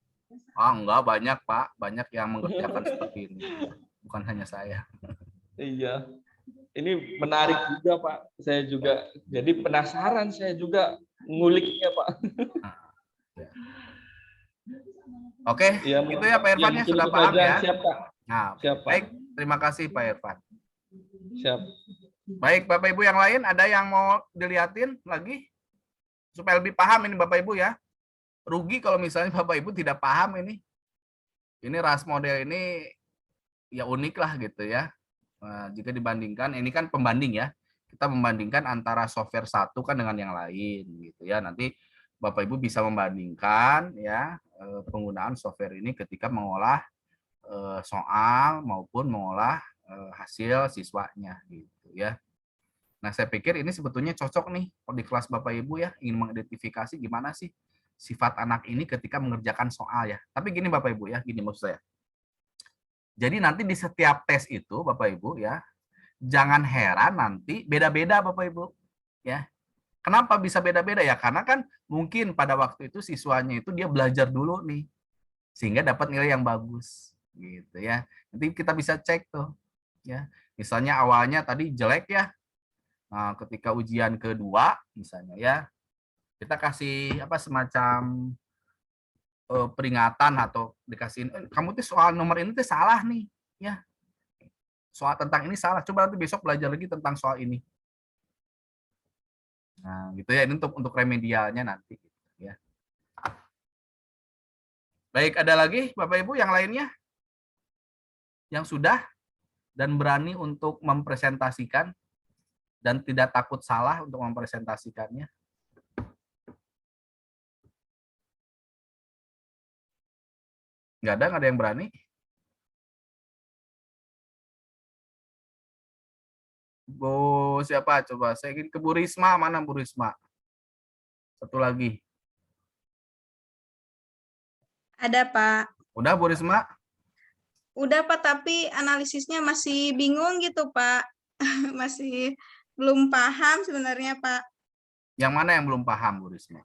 Enggak, banyak Pak, banyak yang mengerjakan seperti ini. Bukan hanya saya. Iya. Ini menarik juga Pak. Saya juga jadi penasaran, saya juga nguliknya Pak. Oke, Ya, itu ya Pak Irfan ya, mungkin sudah itu paham saja. ya. Siap Pak. Nah, Siap, Pak. baik, terima kasih Pak Irfan. Siap. Baik, Bapak Ibu yang lain ada yang mau dilihatin lagi? Supaya lebih paham ini Bapak Ibu ya. Rugi kalau misalnya Bapak Ibu tidak paham ini. Ini RAS model ini ya unik lah gitu ya. Nah, jika dibandingkan, ini kan pembanding ya. Kita membandingkan antara software satu kan dengan yang lain gitu ya. Nanti Bapak Ibu bisa membandingkan ya penggunaan software ini ketika mengolah soal maupun mengolah hasil siswanya gitu ya. Nah, saya pikir ini sebetulnya cocok nih kalau di kelas Bapak Ibu ya, ingin mengidentifikasi gimana sih sifat anak ini ketika mengerjakan soal ya. Tapi gini Bapak Ibu ya, gini maksud saya. Jadi nanti di setiap tes itu Bapak Ibu ya, jangan heran nanti beda-beda Bapak Ibu ya. Kenapa bisa beda-beda ya? Karena kan mungkin pada waktu itu siswanya itu dia belajar dulu nih, sehingga dapat nilai yang bagus gitu ya. Nanti kita bisa cek tuh ya. Misalnya awalnya tadi jelek ya. Nah, ketika ujian kedua misalnya ya, kita kasih apa semacam peringatan atau dikasih kamu tuh soal nomor ini tuh salah nih ya. Soal tentang ini salah. Coba nanti besok belajar lagi tentang soal ini. Nah, gitu ya, ini untuk remedialnya nanti gitu ya. Baik, ada lagi Bapak Ibu yang lainnya? Yang sudah dan berani untuk mempresentasikan dan tidak takut salah untuk mempresentasikannya? Nggak ada yang berani? Bu, siapa? Coba saya ingin ke Bu Risma. Mana Bu Risma? Satu lagi. Ada Pak. Udah Bu Risma? Udah Pak, tapi analisisnya masih bingung gitu Pak. Masih belum paham sebenarnya Pak. Yang mana yang belum paham Bu Risma?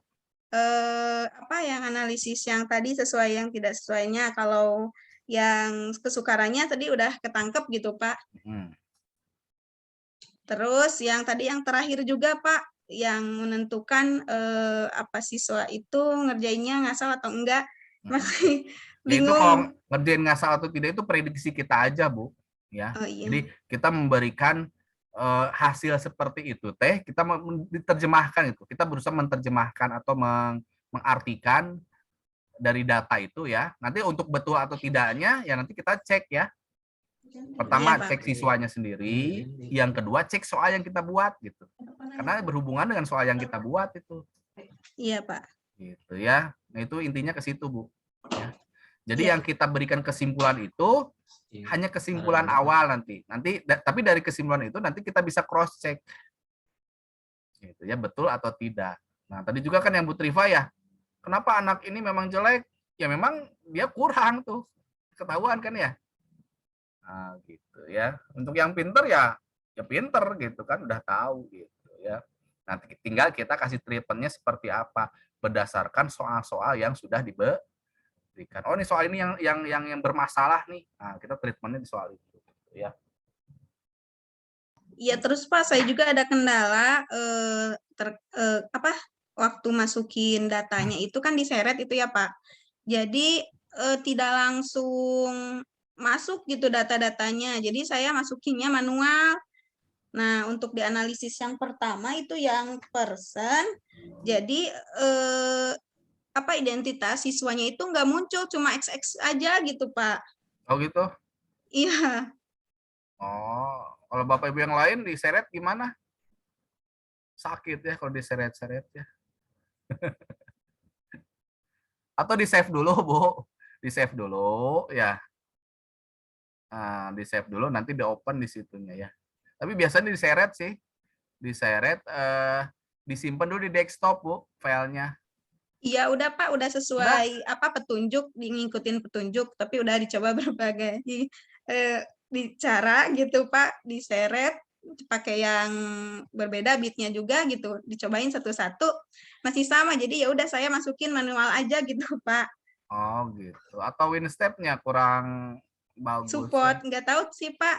Apa yang analisis yang tadi sesuai yang tidak sesuainya, kalau yang kesukarannya tadi udah ketangkep gitu Pak. Terus yang tadi yang terakhir juga Pak, yang menentukan apa siswa itu ngerjainnya ngasal atau enggak, masih bingung. Itu kalau ngerjain ngasal atau tidak itu prediksi kita aja Bu ya. Oh, iya. Jadi kita memberikan hasil seperti itu teh, kita diterjemahkan itu. Kita berusaha menerjemahkan atau mengartikan dari data itu ya. Nanti untuk betul atau tidaknya ya nanti kita cek ya. Pertama Iya, Pak. cek siswanya sendiri, yang kedua cek soal yang kita buat gitu. Karena berhubungan dengan soal yang kita buat itu. Iya Pak. Gitu ya. Nah, itu intinya ke situ Bu. Ya. Jadi Iya. yang kita berikan kesimpulan itu hanya kesimpulan awal nanti. Tapi dari kesimpulan itu nanti kita bisa cross check. Gitu ya, betul atau tidak. Nah, tadi juga kan yang Bu Triva ya. Kenapa anak ini memang jelek? Ya memang dia kurang tuh. Ketahuan kan ya? Nah, gitu ya. Untuk yang pinter ya pinter gitu kan, udah tahu gitu ya. Nanti tinggal kita kasih treatmentnya seperti apa berdasarkan soal-soal yang sudah diberikan. Oh, ini soal ini yang bermasalah nih. Nah, kita treatmentnya di soal itu gitu ya. Iya, terus Pak, saya juga ada kendala waktu masukin datanya itu kan diseret itu ya Pak. Jadi tidak langsung masuk gitu data-datanya. Jadi saya masukinnya manual. Nah, untuk dianalisis yang pertama itu yang person. Jadi identitas siswanya itu nggak muncul, cuma XX aja gitu Pak. Oh gitu? Iya. Oh, kalau Bapak Ibu yang lain diseret gimana? Sakit ya kalau diseret-seret ya. Atau di-save dulu, Bu. Di-save dulu ya. Nah, di-save dulu nanti di-open di situnya ya. Tapi biasanya diseret sih. Diseret disimpan dulu di desktop, Bu, filenya. Iya, udah Pak, udah sesuai petunjuk, ngikutin petunjuk, tapi udah dicoba berbagai cara gitu Pak, diseret, pakai yang berbeda bitnya juga gitu, dicobain satu-satu masih sama, jadi ya udah saya masukin manual aja gitu Pak. Oh gitu. Atau WinStep-nya kurang bagus Support ya? nggak tahu sih Pak,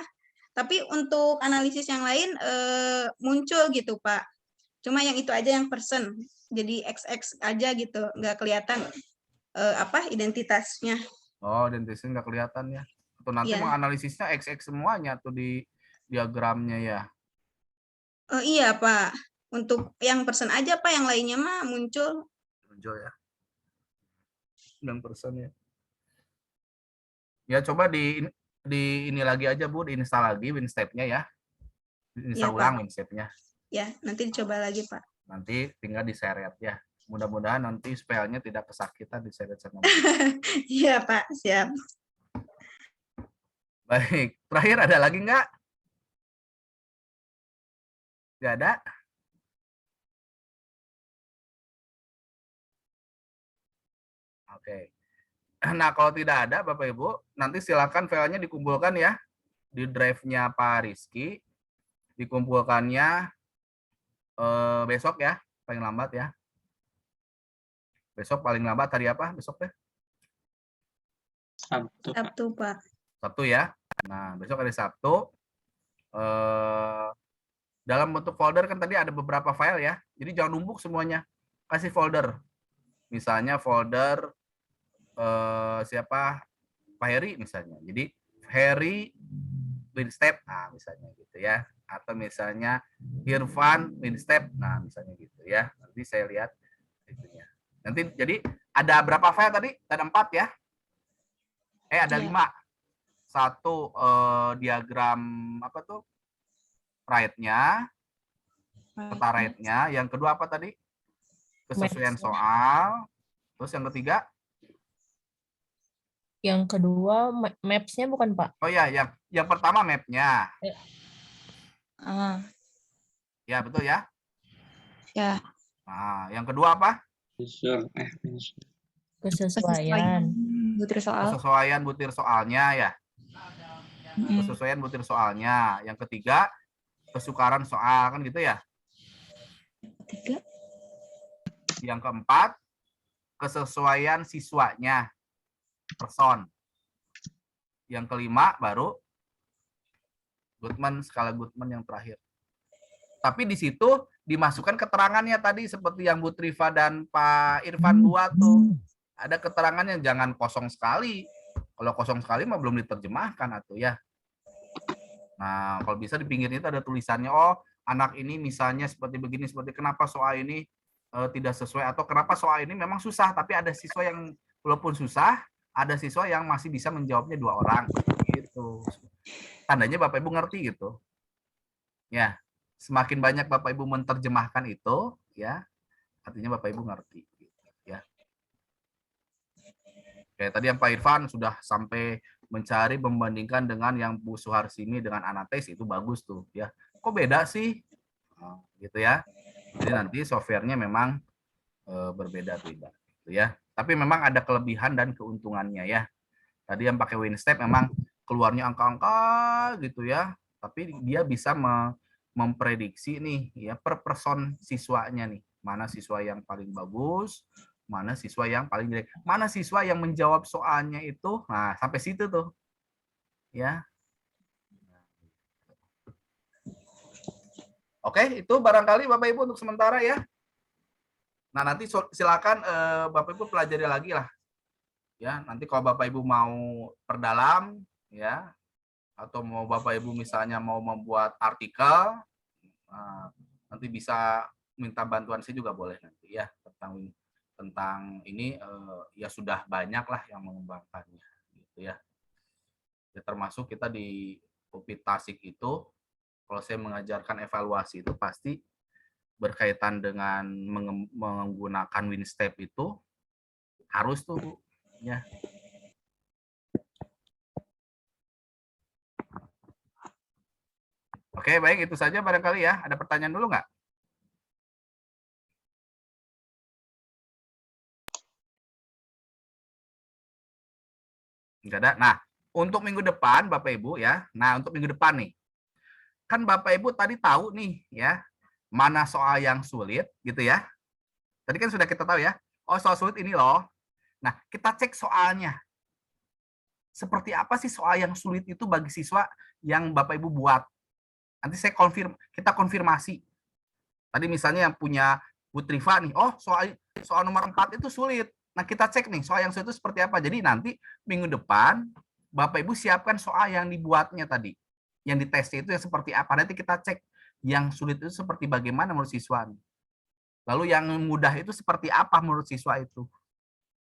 tapi untuk analisis yang lain muncul gitu Pak, cuma yang itu aja yang persen, jadi XX aja gitu, nggak kelihatan identitasnya. Oh, identitasnya nggak kelihatan ya. Atau nanti Iya. menganalisisnya XX semuanya tuh di diagramnya ya. Oh iya Pak, untuk yang persen aja Pak, yang lainnya mah muncul. Muncul ya. 9% ya. Ya coba di ini lagi aja Bu, diinstal lagi WinStep-nya ya. Diinstal Iya, ulang Pak. WinStep-nya. Ya, nanti dicoba lagi Pak. Nanti tinggal diseret ya. Mudah-mudahan nanti spellnya tidak kesakitan diseret sama. Iya Pak, siap. Baik, terakhir ada lagi nggak? Nggak ada? Oke. Nah, kalau tidak ada Bapak Ibu, nanti silakan filenya dikumpulkan ya di drive-nya Pak Rizky. Dikumpulkannya besok ya, paling lambat ya. Besok paling lambat hari apa besok deh? Sabtu, Pak. Sabtu Pak. Sabtu ya. Nah, besok hari Sabtu. Dalam bentuk folder kan tadi ada beberapa file ya. Jadi jangan numpuk semuanya. Kasih folder. Misalnya folder siapa? Pak Heri misalnya. Jadi Heri WinStep, nah misalnya gitu ya. Atau misalnya Irfan WinStep, nah misalnya gitu ya. Nanti saya lihat itunya. Nanti jadi ada berapa file tadi? Ada 4 ya? Ada 5. Satu diagram apa tuh? Right-nya, peta right-nya. Yang kedua apa tadi? Kesesuaian soal. Terus yang ketiga? Yang kedua maps-nya bukan Pak? Oh ya, yang pertama map-nya. Ya betul ya. Ya. Nah, yang kedua apa? Kesesuaian. Butir soal. Kesesuaian butir soalnya ya. Kesesuaian butir soalnya. Yang ketiga kesukaran soal kan gitu ya. Ketiga. Yang keempat kesesuaian siswanya. Person. Yang kelima baru Goodman, skala Goodman yang terakhir. Tapi di situ dimasukkan keterangannya tadi seperti yang Bu Triva dan Pak Irfan buat tuh. Ada keterangannya, jangan kosong sekali. Kalau kosong sekali mah belum diterjemahkan atau ya. Nah, kalau bisa di pinggirnya itu ada tulisannya, oh anak ini misalnya seperti begini, seperti kenapa soal ini tidak sesuai, atau kenapa soal ini memang susah, tapi ada siswa yang walaupun susah, ada siswa yang masih bisa menjawabnya 2 orang. Gitu. Tandanya Bapak Ibu ngerti gitu. Ya, semakin banyak Bapak Ibu menerjemahkan itu, ya, artinya Bapak Ibu ngerti. Ya. Kayak tadi yang Pak Irfan sudah sampai mencari membandingkan dengan yang Bu Suharsini dengan Anates, itu bagus tuh, ya. Kok beda sih? Gitu ya. Jadi nanti softwarenya memang berbeda-beda, gitu ya. Tapi memang ada kelebihan dan keuntungannya ya. Tadi yang pakai WinStep memang keluarnya angka-angka gitu ya, tapi dia bisa memprediksi nih ya per person siswanya nih, mana siswa yang paling bagus, mana siswa yang paling jelek, mana siswa yang menjawab soalnya itu. Nah, sampai situ tuh. Ya. Oke, itu barangkali Bapak Ibu untuk sementara ya. Nah, nanti silakan Bapak Ibu pelajari lagi lah. Ya, nanti kalau Bapak Ibu mau perdalam ya, atau mau Bapak Ibu misalnya mau membuat artikel, nanti bisa minta bantuan saya juga boleh nanti ya, tentang ini ya sudah banyak lah yang mengembangkannya gitu ya. Ya termasuk kita di UPI Tasik itu, kalau saya mengajarkan evaluasi itu pasti berkaitan dengan menggunakan WinStep itu harus tuh ya. Oke, baik, itu saja barangkali ya. Ada pertanyaan dulu nggak? Nggak ada. Nah, untuk minggu depan, Bapak Ibu ya. Nah, untuk minggu depan nih. kan Bapak Ibu tadi tahu nih ya, mana soal yang sulit gitu ya. Tadi kan sudah kita tahu ya, oh soal sulit ini loh. Nah, kita cek soalnya. Seperti apa sih soal yang sulit itu bagi siswa yang Bapak Ibu buat? Nanti kita konfirmasi. Tadi misalnya yang punya Bu Triva nih, oh soal nomor 4 itu sulit. Nah, kita cek nih soal yang sulit itu seperti apa. Jadi nanti minggu depan Bapak Ibu siapkan soal yang dibuatnya tadi. Yang ditesnya itu yang seperti apa. Nanti kita cek yang sulit itu seperti bagaimana menurut siswa. Lalu yang mudah itu seperti apa menurut siswa itu.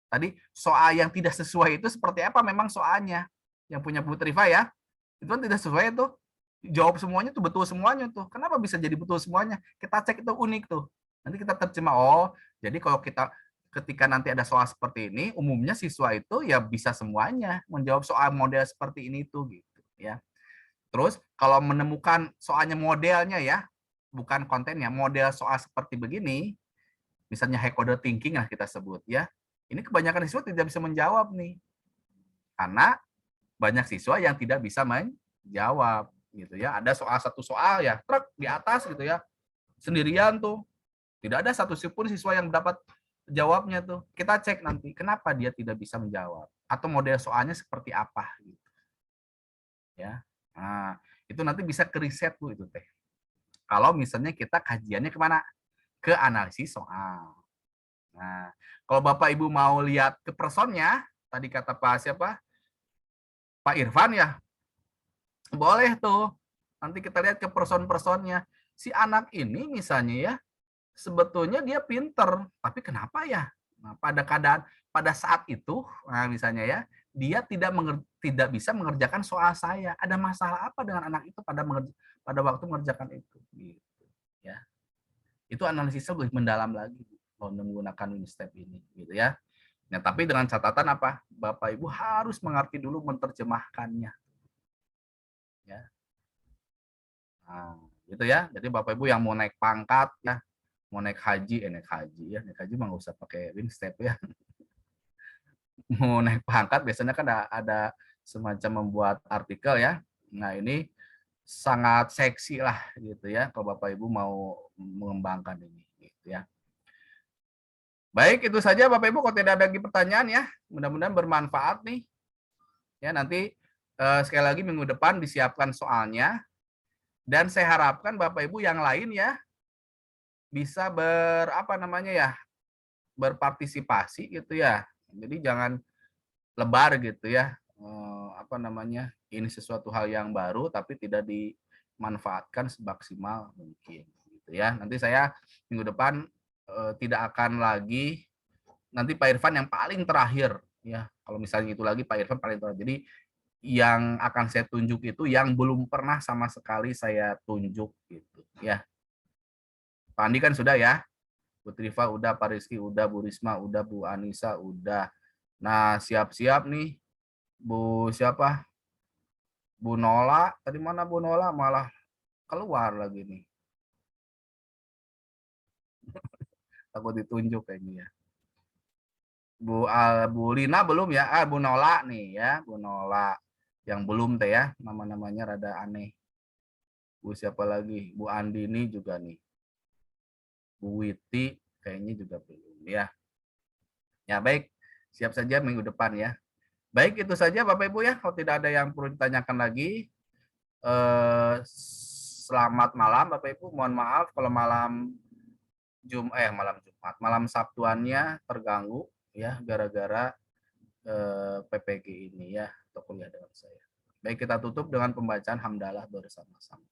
Tadi soal yang tidak sesuai itu seperti apa memang soalnya. Yang punya Bu Triva ya, itu kan tidak sesuai itu. Jawab semuanya tuh betul semuanya tuh. Kenapa bisa jadi betul semuanya? Kita cek itu unik tuh. Nanti kita terjemah, oh jadi kalau ketika nanti ada soal seperti ini, umumnya siswa itu ya bisa semuanya menjawab soal model seperti ini tuh gitu ya. Terus kalau menemukan soalnya modelnya ya, bukan kontennya, model soal seperti begini, misalnya high order thinking lah kita sebut ya, ini kebanyakan siswa tidak bisa menjawab nih. Karena banyak siswa yang tidak bisa menjawab gitu ya. Ada satu soal ya, truk di atas gitu ya, sendirian tuh. Tidak ada satu pun siswa yang dapat jawabnya tuh. Kita cek nanti kenapa dia tidak bisa menjawab atau model soalnya seperti apa gitu. Ya. Nah, itu nanti bisa ke riset tuh itu teh. Kalau misalnya kita kajiannya kemana? Ke analisis soal. Nah, kalau Bapak Ibu mau lihat ke personnya, tadi kata Pak siapa? Pak Irfan ya. Boleh tuh. Nanti kita lihat ke person-personnya. Si anak ini misalnya ya, sebetulnya dia pinter, tapi kenapa ya? Nah, pada saat itu, nah misalnya ya, dia tidak bisa mengerjakan soal saya. Ada masalah apa dengan anak itu pada waktu mengerjakan itu? Gitu, ya. Itu analisisnya lebih mendalam lagi kalau menggunakan step ini, gitu ya. Nah, tapi dengan catatan apa? Bapak Ibu harus mengerti dulu menerjemahkannya. Ya. Nah, gitu ya. Jadi Bapak Ibu yang mau naik pangkat ya, mau naik haji mah nggak usah pakai wing step ya. Mau naik pangkat biasanya kan ada semacam membuat artikel ya. Nah, ini sangat seksi lah gitu ya kalau Bapak Ibu mau mengembangkan ini gitu ya. Baik, itu saja Bapak Ibu, kalau tidak ada lagi pertanyaan ya. Mudah-mudahan bermanfaat nih. Ya, nanti sekali lagi minggu depan disiapkan soalnya, dan saya harapkan Bapak Ibu yang lain ya bisa berpartisipasi gitu ya. Jadi jangan lebar gitu ya. Ini sesuatu hal yang baru tapi tidak dimanfaatkan semaksimal mungkin gitu ya. Nanti saya minggu depan tidak akan lagi, nanti Pak Irfan yang paling terakhir ya. Kalau misalnya itu lagi Pak Irfan paling terakhir. Jadi yang akan saya tunjuk itu yang belum pernah sama sekali saya tunjuk gitu ya. Pak Andi kan sudah ya, Bu Triva udah, Pak Rizky udah, Bu Risma udah, Bu Anissa udah. Nah, siap-siap nih Bu siapa? Bu Nola, tadi mana Bu Nola, malah keluar lagi nih. Takut ditunjuk kayaknya ya. Bu Lina belum ya? Bu Nola nih ya, Bu Nola. Yang belum teh ya, nama-namanya rada aneh. Bu siapa lagi? Bu Andini juga nih. Bu Witi kayaknya juga belum ya. Ya baik, siap saja minggu depan ya. Baik, itu saja Bapak Ibu ya. Kalau tidak ada yang perlu ditanyakan lagi, selamat malam Bapak Ibu. Mohon maaf kalau malam Jumat, malam Sabtuannya terganggu ya gara-gara PPG ini ya, atau kuliah dengan saya. Baik, kita tutup dengan pembacaan hamdalah bersama-sama.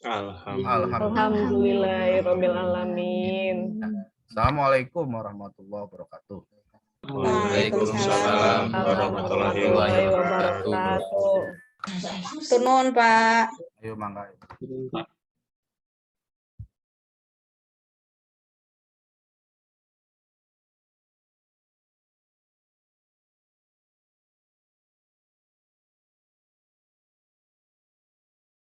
Alhamdulillahirabbil alamin. Assalamualaikum warahmatullahi wabarakatuh. Waalaikumsalam warahmatullahi wabarakatuh. Turun, Pak. Ayo mangga.